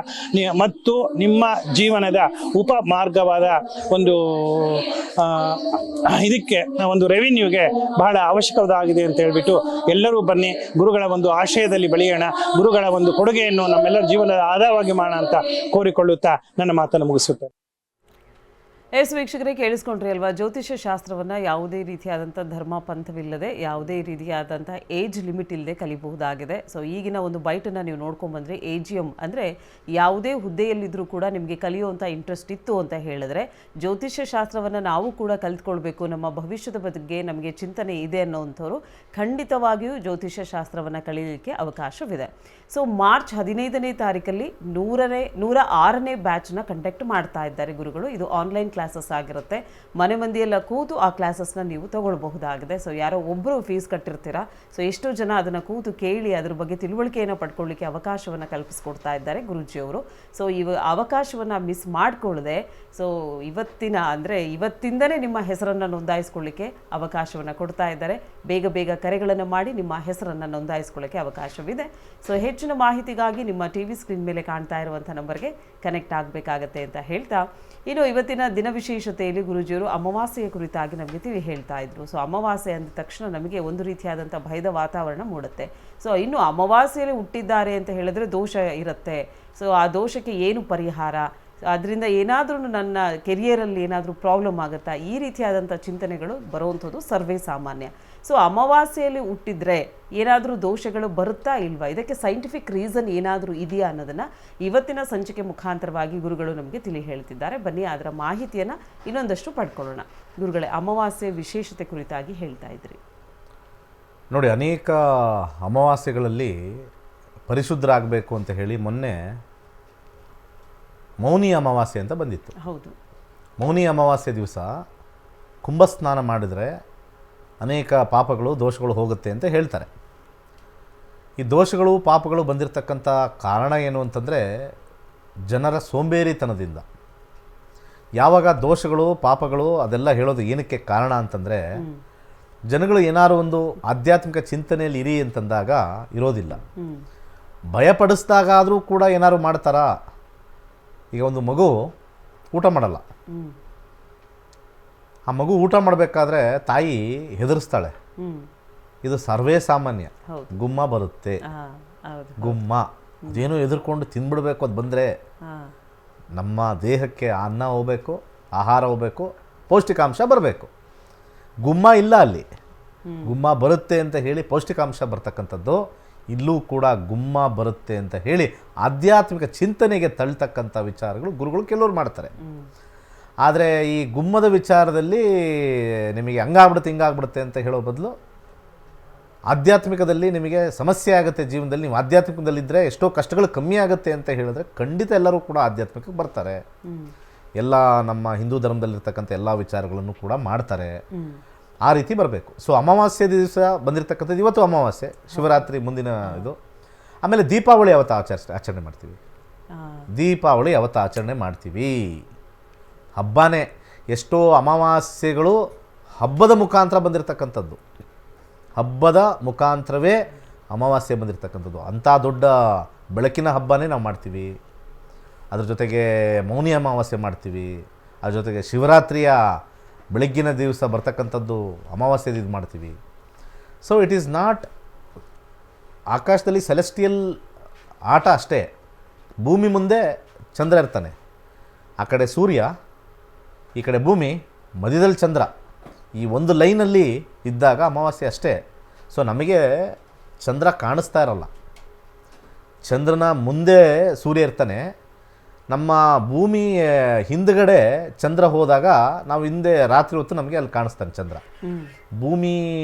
ಮತ್ತು ನಿಮ್ಮ ಜೀವನದ ಉಪ ಮಾರ್ಗವಾದ ಒಂದು ಇದಕ್ಕೆ ಒಂದು ರೆವಿನ್ಯೂಗೆ ಬಹಳ ಅವಶ್ಯಕವಾಗಿದೆ ಅಂತ ಹೇಳ್ಬಿಟ್ಟು ಎಲ್ಲರೂ ಬನ್ನಿ, ಗುರುಗಳ ಒಂದು ಆಶಯದಲ್ಲಿ ಬೆಳೆಯೋಣ, ಗುರುಗಳ ಒಂದು ಕೊಡುಗೆಯನ್ನು ನಮ್ಮೆಲ್ಲರ ಜೀವನದ ಆಧಾರವಾಗಿ ಮಾಡೋಣ ಅಂತ ಕೋರಿಕೊಳ್ಳುತ್ತಾ ನನ್ನ ಮಾತನ್ನು ಮುಗಿಸುತ್ತೇನೆ. ವೀಕ್ಷಕರೇ, ಕೇಳಿಸ್ಕೊಂಡ್ರಿ ಅಲ್ವಾ? ಜ್ಯೋತಿಷ್ಯ ಶಾಸ್ತ್ರವನ್ನು ಯಾವುದೇ ರೀತಿಯಾದಂಥ ಧರ್ಮ ಪಂಥವಿಲ್ಲದೆ, ಯಾವುದೇ ರೀತಿಯಾದಂಥ ಏಜ್ ಲಿಮಿಟ್ ಇಲ್ಲದೆ ಕಲಿಬಹುದಾಗಿದೆ. ಸೊ ಈಗಿನ ಒಂದು ಬೈಟನ್ನು ನೀವು ನೋಡ್ಕೊಂಡ್ಬಂದರೆ AGM ಅಂದರೆ ಯಾವುದೇ ಹುದ್ದೆಯಲ್ಲಿದ್ದರೂ ಕೂಡ ನಿಮಗೆ ಕಲಿಯುವಂಥ ಇಂಟ್ರೆಸ್ಟ್ ಇತ್ತು ಅಂತ ಹೇಳಿದ್ರೆ ಜ್ಯೋತಿಷ್ಯ ಶಾಸ್ತ್ರವನ್ನು ನಾವು ಕೂಡ ಕಲಿತ್ಕೊಳ್ಬೇಕು, ನಮ್ಮ ಭವಿಷ್ಯದ ಬಗ್ಗೆ ನಮಗೆ ಚಿಂತನೆ ಇದೆ ಅನ್ನೋವಂಥವ್ರು ಖಂಡಿತವಾಗಿಯೂ ಜ್ಯೋತಿಷ್ಯ ಶಾಸ್ತ್ರವನ್ನು ಕಲಿಯಲಿಕ್ಕೆ ಅವಕಾಶವಿದೆ. ಸೊ ಮಾರ್ಚ್ 15ನೇ ತಾರೀಕಲ್ಲಿ 106ನೇ ಬ್ಯಾಚ್ನ ಕಂಡಕ್ಟ್ ಮಾಡ್ತಾ ಇದ್ದಾರೆ ಗುರುಗಳು. ಇದು ಆನ್ಲೈನ್ ಕ್ಲಾಸಸ್ ಆಗಿರುತ್ತೆ. ಮನೆ ಮಂದಿಯೆಲ್ಲ ಕೂತು ಆ ಕ್ಲಾಸಸ್ನ ನೀವು ತಗೊಳ್ಬಹುದಾಗಿದೆ. ಸೊ ಯಾರೋ ಒಬ್ಬರು ಫೀಸ್ ಕಟ್ಟಿರ್ತೀರಾ, ಸೊ ಎಷ್ಟೋ ಜನ ಅದನ್ನು ಕೂತು ಕೇಳಿ ಅದ್ರ ಬಗ್ಗೆ ತಿಳುವಳಿಕೆಯನ್ನು ಪಡ್ಕೊಳ್ಳಿಕ್ಕೆ ಅವಕಾಶವನ್ನು ಕಲ್ಪಿಸ್ಕೊಡ್ತಾ ಇದ್ದಾರೆ ಗುರೂಜಿಯವರು. ಸೊ ಅವಕಾಶವನ್ನು ಮಿಸ್ ಮಾಡಿಕೊಳ್ಳದೆ, ಸೊ ಇವತ್ತಿಂದನೇ ನಿಮ್ಮ ಹೆಸರನ್ನು ನೋಂದಾಯಿಸ್ಕೊಳ್ಳಿಕ್ಕೆ ಅವಕಾಶವನ್ನು ಕೊಡ್ತಾ ಇದ್ದಾರೆ. ಬೇಗ ಕರೆಗಳನ್ನು ಮಾಡಿ ನಿಮ್ಮ ಹೆಸರನ್ನು ನೋಂದಾಯಿಸ್ಕೊಳ್ಳಿಕ್ಕೆ ಅವಕಾಶವಿದೆ. ಸೊ ಹೆಚ್ಚಿನ ಮಾಹಿತಿಗಾಗಿ ನಿಮ್ಮ TV ಸ್ಕ್ರೀನ್ ಮೇಲೆ ಕಾಣ್ತಾ ಇರುವಂಥ ನಂಬರ್ಗೆ ಕನೆಕ್ಟ್ ಆಗಬೇಕಾಗತ್ತೆ ಅಂತ ಹೇಳ್ತಾ, ಇನ್ನು ಇವತ್ತಿನ ದಿನ ವಿಶೇಷತೆಯಲ್ಲಿ ಗುರೂಜಿಯವರು ಅಮಾವಾಸ್ಯೆಯ ಕುರಿತಾಗಿ ನಮಗೆ ಹೇಳ್ತಾ ಇದ್ರು. ಸೊ ಅಮಾವಾಸ್ಯೆ ಅಂದ ತಕ್ಷಣ ನಮಗೆ ಒಂದು ರೀತಿಯಾದಂಥ ಭಯದ ವಾತಾವರಣ ಮೂಡುತ್ತೆ. ಸೊ ಇನ್ನು ಅಮಾವಾಸ್ಯೆಯಲ್ಲಿ ಹುಟ್ಟಿದ್ದಾರೆ ಅಂತ ಹೇಳಿದ್ರೆ ದೋಷ ಇರುತ್ತೆ. ಸೊ ಆ ದೋಷಕ್ಕೆ ಏನು ಪರಿಹಾರ, ಅದರಿಂದ ಏನಾದರೂ ನನ್ನ ಕೆರಿಯರಲ್ಲಿ ಏನಾದರೂ ಪ್ರಾಬ್ಲಮ್ ಆಗುತ್ತಾ, ಈ ರೀತಿಯಾದಂಥ ಚಿಂತನೆಗಳು ಬರುವಂಥದ್ದು ಸರ್ವೇ ಸಾಮಾನ್ಯ. ಸೊ ಅಮಾವಾಸ್ಯೆಯಲ್ಲಿ ಹುಟ್ಟಿದ್ರೆ ಏನಾದರೂ ದೋಷಗಳು ಬರುತ್ತಾ ಇಲ್ವಾ, ಇದಕ್ಕೆ ಸೈಂಟಿಫಿಕ್ ರೀಸನ್ ಏನಾದರೂ ಇದೆಯಾ ಅನ್ನೋದನ್ನು ಇವತ್ತಿನ ಸಂಚಿಕೆ ಮುಖಾಂತರವಾಗಿ ಗುರುಗಳು ನಮಗೆ ಹೇಳ್ತಿದ್ದಾರೆ. ಬನ್ನಿ ಅದರ ಮಾಹಿತಿಯನ್ನು ಇನ್ನೊಂದಷ್ಟು ಪಡ್ಕೊಳ್ಳೋಣ. ಗುರುಗಳೇ, ಅಮಾವಾಸ್ಯೆ ವಿಶೇಷತೆ ಕುರಿತಾಗಿ ಹೇಳ್ತಾ ಇದ್ರಿ. ನೋಡಿ, ಅನೇಕ ಅಮಾವಾಸ್ಯೆಗಳಲ್ಲಿ ಪರಿಶುದ್ಧರಾಗಬೇಕು ಅಂತ ಹೇಳಿ ಮೊನ್ನೆ ಮೌನಿ ಅಮಾವಾಸ್ಯೆ ಅಂತ ಬಂದಿತ್ತು. ಹೌದು, ಮೌನಿ ಅಮಾವಾಸ್ಯೆ ದಿವಸ ಕುಂಭಸ್ನಾನ ಮಾಡಿದರೆ ಅನೇಕ ಪಾಪಗಳು ದೋಷಗಳು ಹೋಗುತ್ತೆ ಅಂತ ಹೇಳ್ತಾರೆ. ಈ ದೋಷಗಳು ಪಾಪಗಳು ಬಂದಿರತಕ್ಕಂಥ ಕಾರಣ ಏನು ಅಂತಂದರೆ ಜನರ ಸೋಂಬೇರಿತನದಿಂದ. ಯಾವಾಗ ದೋಷಗಳು ಪಾಪಗಳು ಅದೆಲ್ಲ ಹೇಳೋದು ಏನಕ್ಕೆ ಕಾರಣ ಅಂತಂದರೆ, ಜನಗಳು ಏನಾದ್ರು ಒಂದು ಆಧ್ಯಾತ್ಮಿಕ ಚಿಂತನೆಯಲ್ಲಿ ಇರಿ ಅಂತಂದಾಗ ಇರೋದಿಲ್ಲ. ಭಯಪಡಿಸಿದಾಗಾದರೂ ಕೂಡ ಏನಾದ್ರು ಮಾಡ್ತಾರಾ? ಈಗ ಒಂದು ಮಗು ಊಟ ಮಾಡಲ್ಲ, ಆ ಮಗು ಊಟ ಮಾಡಬೇಕಾದ್ರೆ ತಾಯಿ ಹೆದರಿಸ್ತಾಳೆ. ಇದು ಸರ್ವೇ ಸಾಮಾನ್ಯ. ಗುಮ್ಮ ಬರುತ್ತೆ, ಗುಮ್ಮ ಅದೇನೋ ಎದುರ್ಕೊಂಡು ತಿಂದ್ಬಿಡ್ಬೇಕು. ಅದು ಬಂದರೆ ನಮ್ಮ ದೇಹಕ್ಕೆ ಅನ್ನ ಹೋಗಬೇಕು, ಆಹಾರ ಹೋಗಬೇಕು, ಪೌಷ್ಟಿಕಾಂಶ ಬರಬೇಕು. ಗುಮ್ಮ ಇಲ್ಲ ಅಲ್ಲಿ. ಗುಮ್ಮ ಬರುತ್ತೆ ಅಂತ ಹೇಳಿ ಪೌಷ್ಟಿಕಾಂಶ ಬರ್ತಕ್ಕಂಥದ್ದು. ಇಲ್ಲೂ ಕೂಡ ಗುಮ್ಮ ಬರುತ್ತೆ ಅಂತ ಹೇಳಿ ಆಧ್ಯಾತ್ಮಿಕ ಚಿಂತನೆಗೆ ತಳ್ತಕ್ಕಂಥ ವಿಚಾರಗಳು ಗುರುಗಳು ಕೆಲವರು ಮಾಡ್ತಾರೆ. ಆದರೆ ಈ ಗುಮ್ಮದ ವಿಚಾರದಲ್ಲಿ ನಿಮಗೆ ಹಂಗಾಗ್ಬಿಡುತ್ತೆ ಹಿಂಗಾಗ್ಬಿಡುತ್ತೆ ಅಂತ ಹೇಳೋ ಬದಲು, ಆಧ್ಯಾತ್ಮಿಕದಲ್ಲಿ ನಿಮಗೆ ಸಮಸ್ಯೆ ಆಗುತ್ತೆ ಜೀವನದಲ್ಲಿ, ನೀವು ಆಧ್ಯಾತ್ಮಿಕದಲ್ಲಿದ್ದರೆ ಎಷ್ಟೋ ಕಷ್ಟಗಳು ಕಮ್ಮಿ ಆಗುತ್ತೆ ಅಂತ ಹೇಳಿದ್ರೆ ಖಂಡಿತ ಎಲ್ಲರೂ ಕೂಡ ಆಧ್ಯಾತ್ಮಿಕಕ್ಕೆ ಬರ್ತಾರೆ. ಎಲ್ಲ ನಮ್ಮ ಹಿಂದೂ ಧರ್ಮದಲ್ಲಿರ್ತಕ್ಕಂಥ ಎಲ್ಲ ವಿಚಾರಗಳನ್ನು ಕೂಡ ಮಾಡ್ತಾರೆ. ಆ ರೀತಿ ಬರಬೇಕು. ಸೊ ಅಮಾವಾಸ್ಯೆ ದಿವಸ ಬಂದಿರತಕ್ಕಂಥದ್ದು, ಇವತ್ತು ಅಮಾವಾಸ್ಯೆ, ಶಿವರಾತ್ರಿ ಮುಂದಿನ ಇದು. ಆಮೇಲೆ ದೀಪಾವಳಿ ಯಾವತ್ತು ಆಚರಣೆ ಮಾಡ್ತೀವಿ? ದೀಪಾವಳಿ ಯಾವತ್ತು ಆಚರಣೆ ಮಾಡ್ತೀವಿ? ಹಬ್ಬನೇ. ಎಷ್ಟೋ ಅಮಾವಾಸ್ಯೆಗಳು ಹಬ್ಬದ ಮುಖಾಂತರ ಬಂದಿರತಕ್ಕಂಥದ್ದು. ಹಬ್ಬದ ಮುಖಾಂತರವೇ ಅಮಾವಾಸ್ಯೆ ಬಂದಿರತಕ್ಕಂಥದ್ದು. ಅಂಥ ದೊಡ್ಡ ಬೆಳಕಿನ ಹಬ್ಬನೇ ನಾವು ಮಾಡ್ತೀವಿ. ಅದ್ರ ಜೊತೆಗೆ ಮೌನಿ ಅಮಾವಾಸ್ಯೆ ಮಾಡ್ತೀವಿ. ಅದ್ರ ಜೊತೆಗೆ ಶಿವರಾತ್ರಿಯ ಬೆಳಗ್ಗಿನ ದಿವಸ ಬರ್ತಕ್ಕಂಥದ್ದು ಅಮಾವಾಸ್ಯೆ ಇದು ಮಾಡ್ತೀವಿ. ಸೊ ಇಟ್ ಈಸ್ ನಾಟ್ ಆಕಾಶದಲ್ಲಿ ಸೆಲೆಸ್ಟಿಯಲ್ ಆಟ ಅಷ್ಟೇ. ಭೂಮಿ ಮುಂದೆ ಚಂದ್ರ ಇರ್ತಾನೆ, ಆ ಕಡೆ ಸೂರ್ಯ, ಈ ಕಡೆ ಭೂಮಿ, ಮಧ್ಯದಲ್ಲಿ ಚಂದ್ರ. ಈ ಒಂದು ಲೈನಲ್ಲಿ ಇದ್ದಾಗ ಅಮಾವಾಸ್ಯೆ ಅಷ್ಟೇ. ಸೊ ನಮಗೆ ಚಂದ್ರ ಕಾಣಿಸ್ತಾ ಇರೋಲ್ಲ. ಚಂದ್ರನ ಮುಂದೆ ಸೂರ್ಯ ಇರ್ತಾನೆ. ನಮ್ಮ ಭೂಮಿ ಹಿಂದ್ಗಡೆ ಚಂದ್ರ ಹೋದಾಗ ನಾವು ಹಿಂದೆ ರಾತ್ರಿ ಹೊತ್ತು ನಮಗೆ ಅಲ್ಲಿ ಕಾಣಿಸ್ತಾನೆ ಚಂದ್ರ. ಭೂಮಿ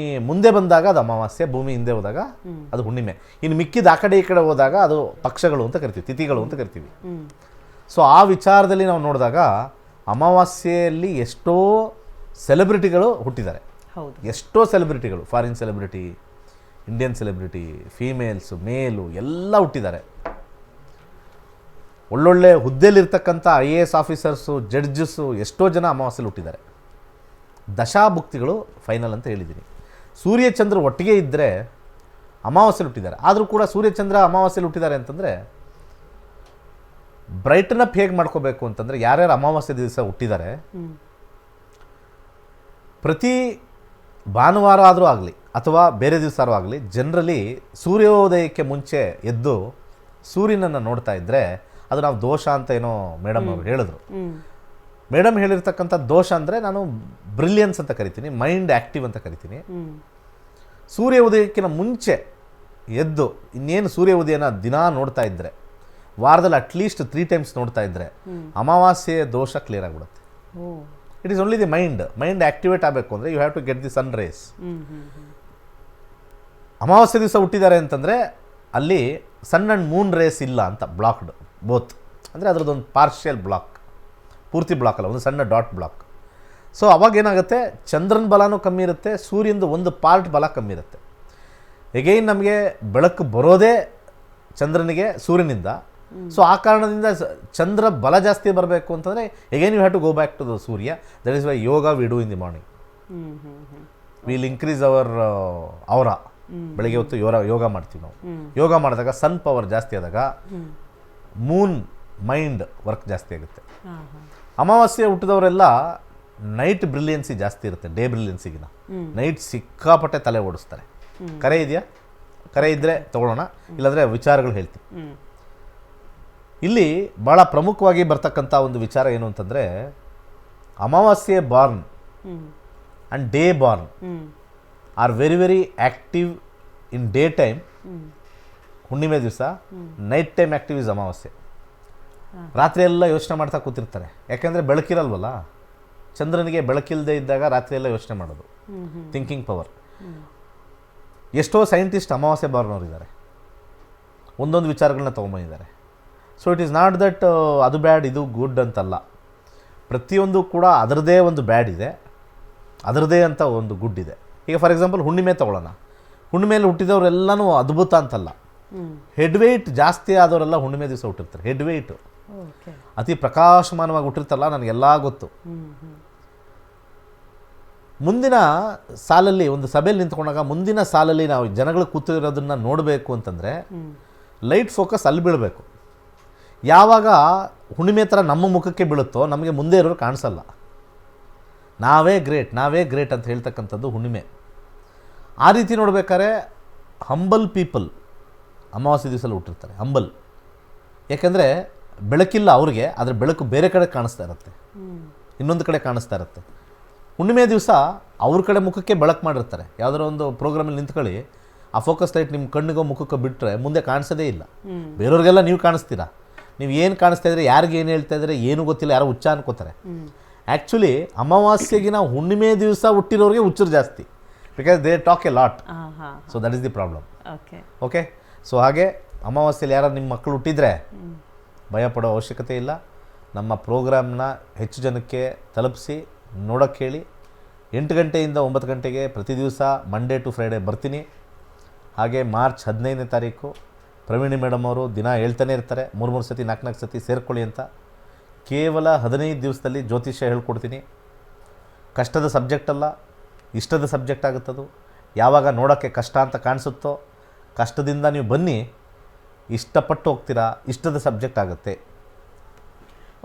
ಮುಂದೆ ಬಂದಾಗ ಅದು ಅಮಾವಾಸ್ಯೆ, ಭೂಮಿ ಹಿಂದೆ ಹೋದಾಗ ಅದು ಹುಣ್ಣಿಮೆ. ಇನ್ನು ಮಿಕ್ಕಿದ ಆ ಕಡೆ ಈ ಕಡೆ ಹೋದಾಗ ಅದು ಪಕ್ಷಗಳು ಅಂತ ಕರಿತೀವಿ, ತಿಥಿಗಳು ಅಂತ ಕರಿತೀವಿ. ಸೊ ಆ ವಿಚಾರದಲ್ಲಿ ನಾವು ನೋಡಿದಾಗ ಅಮಾವಾಸ್ಯೆಯಲ್ಲಿ ಎಷ್ಟೋ ಸೆಲೆಬ್ರಿಟಿಗಳು ಹುಟ್ಟಿದ್ದಾರೆ. ಎಷ್ಟೋ ಸೆಲೆಬ್ರಿಟಿಗಳು, foreign celebrity, Indian celebrity, females, male ಎಲ್ಲ ಹುಟ್ಟಿದ್ದಾರೆ. ಒಳ್ಳೊಳ್ಳೆ ಹುದ್ದೆಯಲ್ಲಿರ್ತಕ್ಕಂಥ IAS ಆಫೀಸರ್ಸು, ಜಡ್ಜಸ್ಸು ಎಷ್ಟೋ ಜನ ಅಮಾವಾಸ್ಯೆಯಲ್ಲಿ ಹುಟ್ಟಿದ್ದಾರೆ. ದಶಾಭುಕ್ತಿಗಳು ಫೈನಲ್ ಅಂತ ಹೇಳಿದ್ದೀನಿ. ಸೂರ್ಯಚಂದ್ರ ಒಟ್ಟಿಗೆ ಇದ್ದರೆ ಅಮಾವಾಸ್ಯೆಯಲ್ಲಿ ಹುಟ್ಟಿದ್ದಾರೆ. ಆದರೂ ಕೂಡ ಸೂರ್ಯಚಂದ್ರ ಅಮಾವಾಸ್ಯೆಯಲ್ಲಿ ಹುಟ್ಟಿದ್ದಾರೆ ಅಂತಂದರೆ ಬ್ರೈಟನ್ ಅಪ್ ಹೇಗೆ ಮಾಡ್ಕೋಬೇಕು ಅಂತಂದರೆ, ಯಾರ್ಯಾರು ಅಮಾವಾಸ್ಯೆ ದಿವಸ ಹುಟ್ಟಿದ್ದಾರೆ ಪ್ರತಿ ಭಾನುವಾರ ಆದರೂ ಆಗಲಿ ಅಥವಾ ಬೇರೆ ದಿವಸ ಆಗಲಿ, ಜನರಲಿ ಸೂರ್ಯೋದಯಕ್ಕೆ ಮುಂಚೆ ಎದ್ದು ಸೂರ್ಯನನ್ನು ನೋಡ್ತಾ ಇದ್ದರೆ ಅದು ನಾವು ದೋಷ ಅಂತ ಏನೋ ಮೇಡಮ್ ಅವರು ಹೇಳಿದ್ರು. ಮೇಡಮ್ ಹೇಳಿರ್ತಕ್ಕಂಥ ದೋಷ ಅಂದರೆ ನಾನು ಬ್ರಿಲಿಯನ್ಸ್ ಅಂತ ಕರಿತೀನಿ, ಮೈಂಡ್ ಆ್ಯಕ್ಟಿವ್ ಅಂತ ಕರಿತೀನಿ. ಸೂರ್ಯ ಉದಯಕ್ಕಿಂತ ಮುಂಚೆ ಎದ್ದು ಇನ್ನೇನು ಸೂರ್ಯ ಉದಯನ ದಿನ ನೋಡ್ತಾ ಇದ್ದರೆ, ವಾರದಲ್ಲಿ ಅಟ್ಲೀಸ್ಟ್ 3 ಟೈಮ್ಸ್ ನೋಡ್ತಾ ಇದ್ದರೆ ಅಮಾವಾಸ್ಯೆ ದೋಷ ಕ್ಲಿಯರ್ ಆಗಿಬಿಡುತ್ತೆ. It is only the mind activate ಆಗಬೇಕು ಅಂದರೆ you have to get the sun rays. ಅಮಾವಾಸ್ಯೆ ದಿವಸ ಹುಟ್ಟಿದ್ದಾರೆ ಅಂತಂದರೆ ಅಲ್ಲಿ ಸನ್ ಆ್ಯಂಡ್ ಮೂನ್ ರೇಸ್ ಇಲ್ಲ ಅಂತ, ಬ್ಲಾಕ್ಡ್ ಬೋತ್. ಅಂದರೆ ಅದರದ್ದೊಂದು ಪಾರ್ಷಿಯಲ್ ಬ್ಲಾಕ್, ಪೂರ್ತಿ ಬ್ಲಾಕ್ ಅಲ್ಲ, ಒಂದು ಸಣ್ಣ ಡಾಟ್ ಬ್ಲಾಕ್. ಸೊ ಅವಾಗೇನಾಗುತ್ತೆ, ಚಂದ್ರನ ಬಲನೂ ಕಮ್ಮಿ ಇರುತ್ತೆ, ಸೂರ್ಯಂದು ಒಂದು ಪಾರ್ಟ್ ಬಲ ಕಮ್ಮಿ ಇರುತ್ತೆ. ಎಗೈನ್ ನಮಗೆ ಬೆಳಕು ಬರೋದೇ ಚಂದ್ರನಿಗೆ ಸೂರ್ಯನಿಂದ. ಸೊ ಆ ಕಾರಣದಿಂದ ಚಂದ್ರ ಬಲ ಜಾಸ್ತಿ ಬರಬೇಕು ಅಂತಂದರೆ again you have to go back to the Surya. That is why yoga we do in the morning. Will increase ಅವರ ಬೆಳಗ್ಗೆ ಹೊತ್ತು ಯೋಗ ಮಾಡ್ತೀವಿ ನಾವು. ಯೋಗ ಮಾಡಿದಾಗ ಸನ್ ಪವರ್ ಜಾಸ್ತಿ ಆದಾಗ ಮೂನ್ ಮೈಂಡ್ ವರ್ಕ್ ಜಾಸ್ತಿ ಆಗುತ್ತೆ. ಅಮಾವಾಸ್ಯೆ ಹುಟ್ಟಿದವರೆಲ್ಲ ನೈಟ್ ಬ್ರಿಲಿಯನ್ಸಿ ಜಾಸ್ತಿ ಇರುತ್ತೆ ಡೇ ಬ್ರಿಲಿಯನ್ಸಿಗಿನ. ನೈಟ್ ಸಿಕ್ಕಾಪಟ್ಟೆ ತಲೆ ಓಡಿಸ್ತಾರೆ. ಕರೆ ಇದೆಯಾ? ಕರೆ ಇದ್ದರೆ ತಗೊಳ್ಳೋಣ, ಇಲ್ಲಾಂದರೆ ವಿಚಾರಗಳು ಹೇಳ್ತೀನಿ. ಇಲ್ಲಿ ಭಾಳ ಪ್ರಮುಖವಾಗಿ ಬರ್ತಕ್ಕಂಥ ಒಂದು ವಿಚಾರ ಏನು ಅಂತಂದರೆ, ಅಮಾವಾಸ್ಯೆ Born and day Born are very very active in day time ಹುಣ್ಣಿಮೆ ದಿವಸ, ನೈಟ್ ಟೈಮ್ ಆ್ಯಕ್ಟಿವ್ ಇಸ್ ಅಮಾವಾಸ್ಯೆ. ರಾತ್ರಿ ಎಲ್ಲ ಯೋಚನೆ ಮಾಡ್ತಾ ಕೂತಿರ್ತಾರೆ, ಯಾಕೆಂದರೆ ಬೆಳಕಿರಲ್ವಲ್ಲ. ಚಂದ್ರನಿಗೆ ಬೆಳಕಿಲ್ಲದೆ ಇದ್ದಾಗ ರಾತ್ರಿ ಎಲ್ಲ ಯೋಚನೆ ಮಾಡೋದು, ಥಿಂಕಿಂಗ್ ಪವರ್. ಎಷ್ಟೋ ಸೈಂಟಿಸ್ಟ್ ಅಮಾವಾಸ್ಯೆ ಬಾರ್ನವರಿದ್ದಾರೆ, ಒಂದೊಂದು ವಿಚಾರಗಳನ್ನ ತೊಗೊಂಬಂದಿದ್ದಾರೆ. So it is not that ಅದು ಬ್ಯಾಡ್ ಇದು ಗುಡ್ ಅಂತಲ್ಲ. ಪ್ರತಿಯೊಂದು ಕೂಡ ಅದರದೇ ಒಂದು ಬ್ಯಾಡ್ ಇದೆ, ಅದರದೇ ಅಂತ ಒಂದು ಗುಡ್ ಇದೆ. ಈಗ ಫಾರ್ ಎಕ್ಸಾಂಪಲ್ ಹುಣ್ಣಿಮೆ ತೊಗೊಳ್ಳೋಣ. ಹುಣ್ಣಿಮೆಯಲ್ಲಿ ಹುಟ್ಟಿದವರೆಲ್ಲನೂ ಅದ್ಭುತ ಅಂತಲ್ಲ. ಹೆಡ್ ವೆಯ್ಟ್ ಜಾಸ್ತಿ ಆದವರೆಲ್ಲ ಹುಣ್ಣಿಮೆ ದಿವಸ ಹುಟ್ಟಿರ್ತಾರೆ. ಹೆಡ್ ವೆಯ್ಟು ಅತಿ ಪ್ರಕಾಶಮಾನವಾಗಿ ಹುಟ್ಟಿರ್ತಾರಲ್ಲ, ನನಗೆಲ್ಲ ಗೊತ್ತು. ಮುಂದಿನ ಸಾಲಲ್ಲಿ ಒಂದು ಸಭೆಯಲ್ಲಿ ನಿಂತ್ಕೊಂಡಾಗ ಮುಂದಿನ ಸಾಲಲ್ಲಿ ನಾವು ಜನಗಳು ಕೂತಿರೋದನ್ನು ನೋಡಬೇಕು ಅಂತಂದರೆ ಲೈಟ್ ಫೋಕಸ್ ಅಲ್ಲಿ ಬೀಳಬೇಕು. ಯಾವಾಗ ಹುಣ್ಣಿಮೆ ಥರ ನಮ್ಮ ಮುಖಕ್ಕೆ ಬೀಳುತ್ತೋ ನಮಗೆ ಮುಂದೆ ಇರೋರು ಕಾಣಿಸಲ್ಲ. ನಾವೇ ಗ್ರೇಟ್ ಅಂತ ಹೇಳ್ತಕ್ಕಂಥದ್ದು ಹುಣ್ಣಿಮೆ. ಆ ರೀತಿ ನೋಡ್ಬೇಕಾದ್ರೆ ಹಂಬಲ್ ಪೀಪಲ್ ಅಮಾವಾಸ್ಯೆ ದಿವಸಲ್ಲಿ ಹುಟ್ಟಿರ್ತಾರೆ. ಹಂಬಲ್ ಯಾಕೆಂದರೆ ಬೆಳಕಿಲ್ಲ ಅವ್ರಿಗೆ, ಆದರೆ ಬೆಳಕು ಬೇರೆ ಕಡೆ ಕಾಣಿಸ್ತಾ ಇರುತ್ತೆ, ಇನ್ನೊಂದು ಕಡೆ ಕಾಣಿಸ್ತಾ ಇರುತ್ತೆ. ಹುಣ್ಣಿಮೆ ದಿವಸ ಅವ್ರ ಕಡೆ ಮುಖಕ್ಕೆ ಬೆಳಕು ಮಾಡಿರ್ತಾರೆ. ಯಾವುದಾದ್ರು ಒಂದು ಪ್ರೋಗ್ರಾಮಲ್ಲಿ ನಿಂತ್ಕೊಳ್ಳಿ, ಆ ಫೋಕಸ್ ಲೈಟ್ ನಿಮ್ಮ ಕಣ್ಣಿಗೋ ಮುಖಕ್ಕೆ ಬಿಟ್ಟರೆ ಮುಂದೆ ಕಾಣಿಸೋದೇ ಇಲ್ಲ. ಬೇರೆಯವ್ರಿಗೆಲ್ಲ ನೀವು ಕಾಣಿಸ್ತೀರಾ. ನೀವು ಏನು ಕಾಣಿಸ್ತಾ ಇದ್ರೆ, ಯಾರಿಗೆ ಏನು ಹೇಳ್ತಾ ಇದ್ರೆ ಏನೂ ಗೊತ್ತಿಲ್ಲ, ಯಾರೋ ಹುಚ್ಚ ಅನ್ಕೋತಾರೆ. ಆ್ಯಕ್ಚುಲಿ ಅಮಾವಾಸ್ಯೆಗಿನ ಹುಣ್ಣಿಮೆ ದಿವಸ ಹುಟ್ಟಿರೋರಿಗೆ ಹುಚ್ಚರು ಜಾಸ್ತಿ, because they talk A lot. So that is the problem. Okay, so ಹಾಗೆ ಅಮಾವಾಸ್ಯೆಯಲ್ಲಿ ಯಾರು ನಿಮ್ಮ ಮಕ್ಕಳು ಹುಟ್ಟಿದರೆ ಭಯಪಡೋ ಅವಶ್ಯಕತೆ ಇಲ್ಲ. ನಮ್ಮ ಪ್ರೋಗ್ರಾಮ್ನ ಹೆಚ್ಚು ಜನಕ್ಕೆ ತಲುಪಿಸಿ ನೋಡೋಕ್ಕೆ ಹೇಳಿ. 8 ಗಂಟೆಯಿಂದ 9 ಗಂಟೆಗೆ ಪ್ರತಿ ದಿವಸ ಮಂಡೇ ಟು ಫ್ರೈಡೇ ಬರ್ತೀನಿ. ಹಾಗೆ ಮಾರ್ಚ್ 15ನೇ ತಾರೀಕು ಪ್ರವೀಣಿ ಮೇಡಮ್ ಅವರು ದಿನ ಹೇಳ್ತಾನೆ ಇರ್ತಾರೆ, 3 ಸತಿ 4 ಸತಿ ಸೇರ್ಕೊಳ್ಳಿ ಅಂತ. ಕೇವಲ 15 ದಿವಸದಲ್ಲಿ ಜ್ಯೋತಿಷ್ಯ ಹೇಳ್ಕೊಡ್ತೀನಿ. ಕಷ್ಟದ ಸಬ್ಜೆಕ್ಟ್ ಅಲ್ಲ, ಇಷ್ಟದ ಸಬ್ಜೆಕ್ಟ್ ಆಗುತ್ತದು. ಯಾವಾಗ ನೋಡೋಕ್ಕೆ ಕಷ್ಟ ಅಂತ ಕಾಣಿಸುತ್ತೋ ಕಷ್ಟದಿಂದ ನೀವು ಬನ್ನಿ, ಇಷ್ಟಪಟ್ಟು ಹೋಗ್ತೀರಾ, ಇಷ್ಟದ ಸಬ್ಜೆಕ್ಟ್ ಆಗುತ್ತೆ.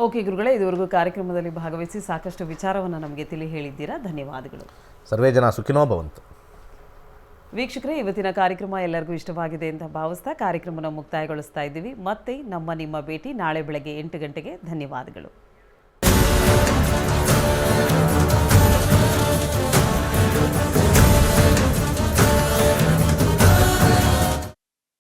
ಓಕೆ ಗುರುಗಳೇ, ಇದುವರೆಗೂ ಕಾರ್ಯಕ್ರಮದಲ್ಲಿ ಭಾಗವಹಿಸಿ ಸಾಕಷ್ಟು ವಿಚಾರವನ್ನು ನಮಗೆ ತಿಳಿ ಹೇಳಿದ್ದೀರಾ. ಧನ್ಯವಾದಗಳು. ಸರ್ವೇ ಜನ ಸುಖಿನೋ ಭವಂತು. ವೀಕ್ಷಕರೇ, ಇವತ್ತಿನ ಕಾರ್ಯಕ್ರಮ ಎಲ್ಲರಿಗೂ ಇಷ್ಟವಾಗಿದೆ ಅಂತ ಭಾವಿಸ್ತಾ ಕಾರ್ಯಕ್ರಮನ ಮುಕ್ತಾಯಗೊಳಿಸ್ತಾ ಇದ್ದೀವಿ. ಮತ್ತೆ ನಿಮ್ಮ ಭೇಟಿ ನಾಳೆ ಬೆಳಗ್ಗೆ 8 ಗಂಟೆಗೆ. ಧನ್ಯವಾದಗಳು.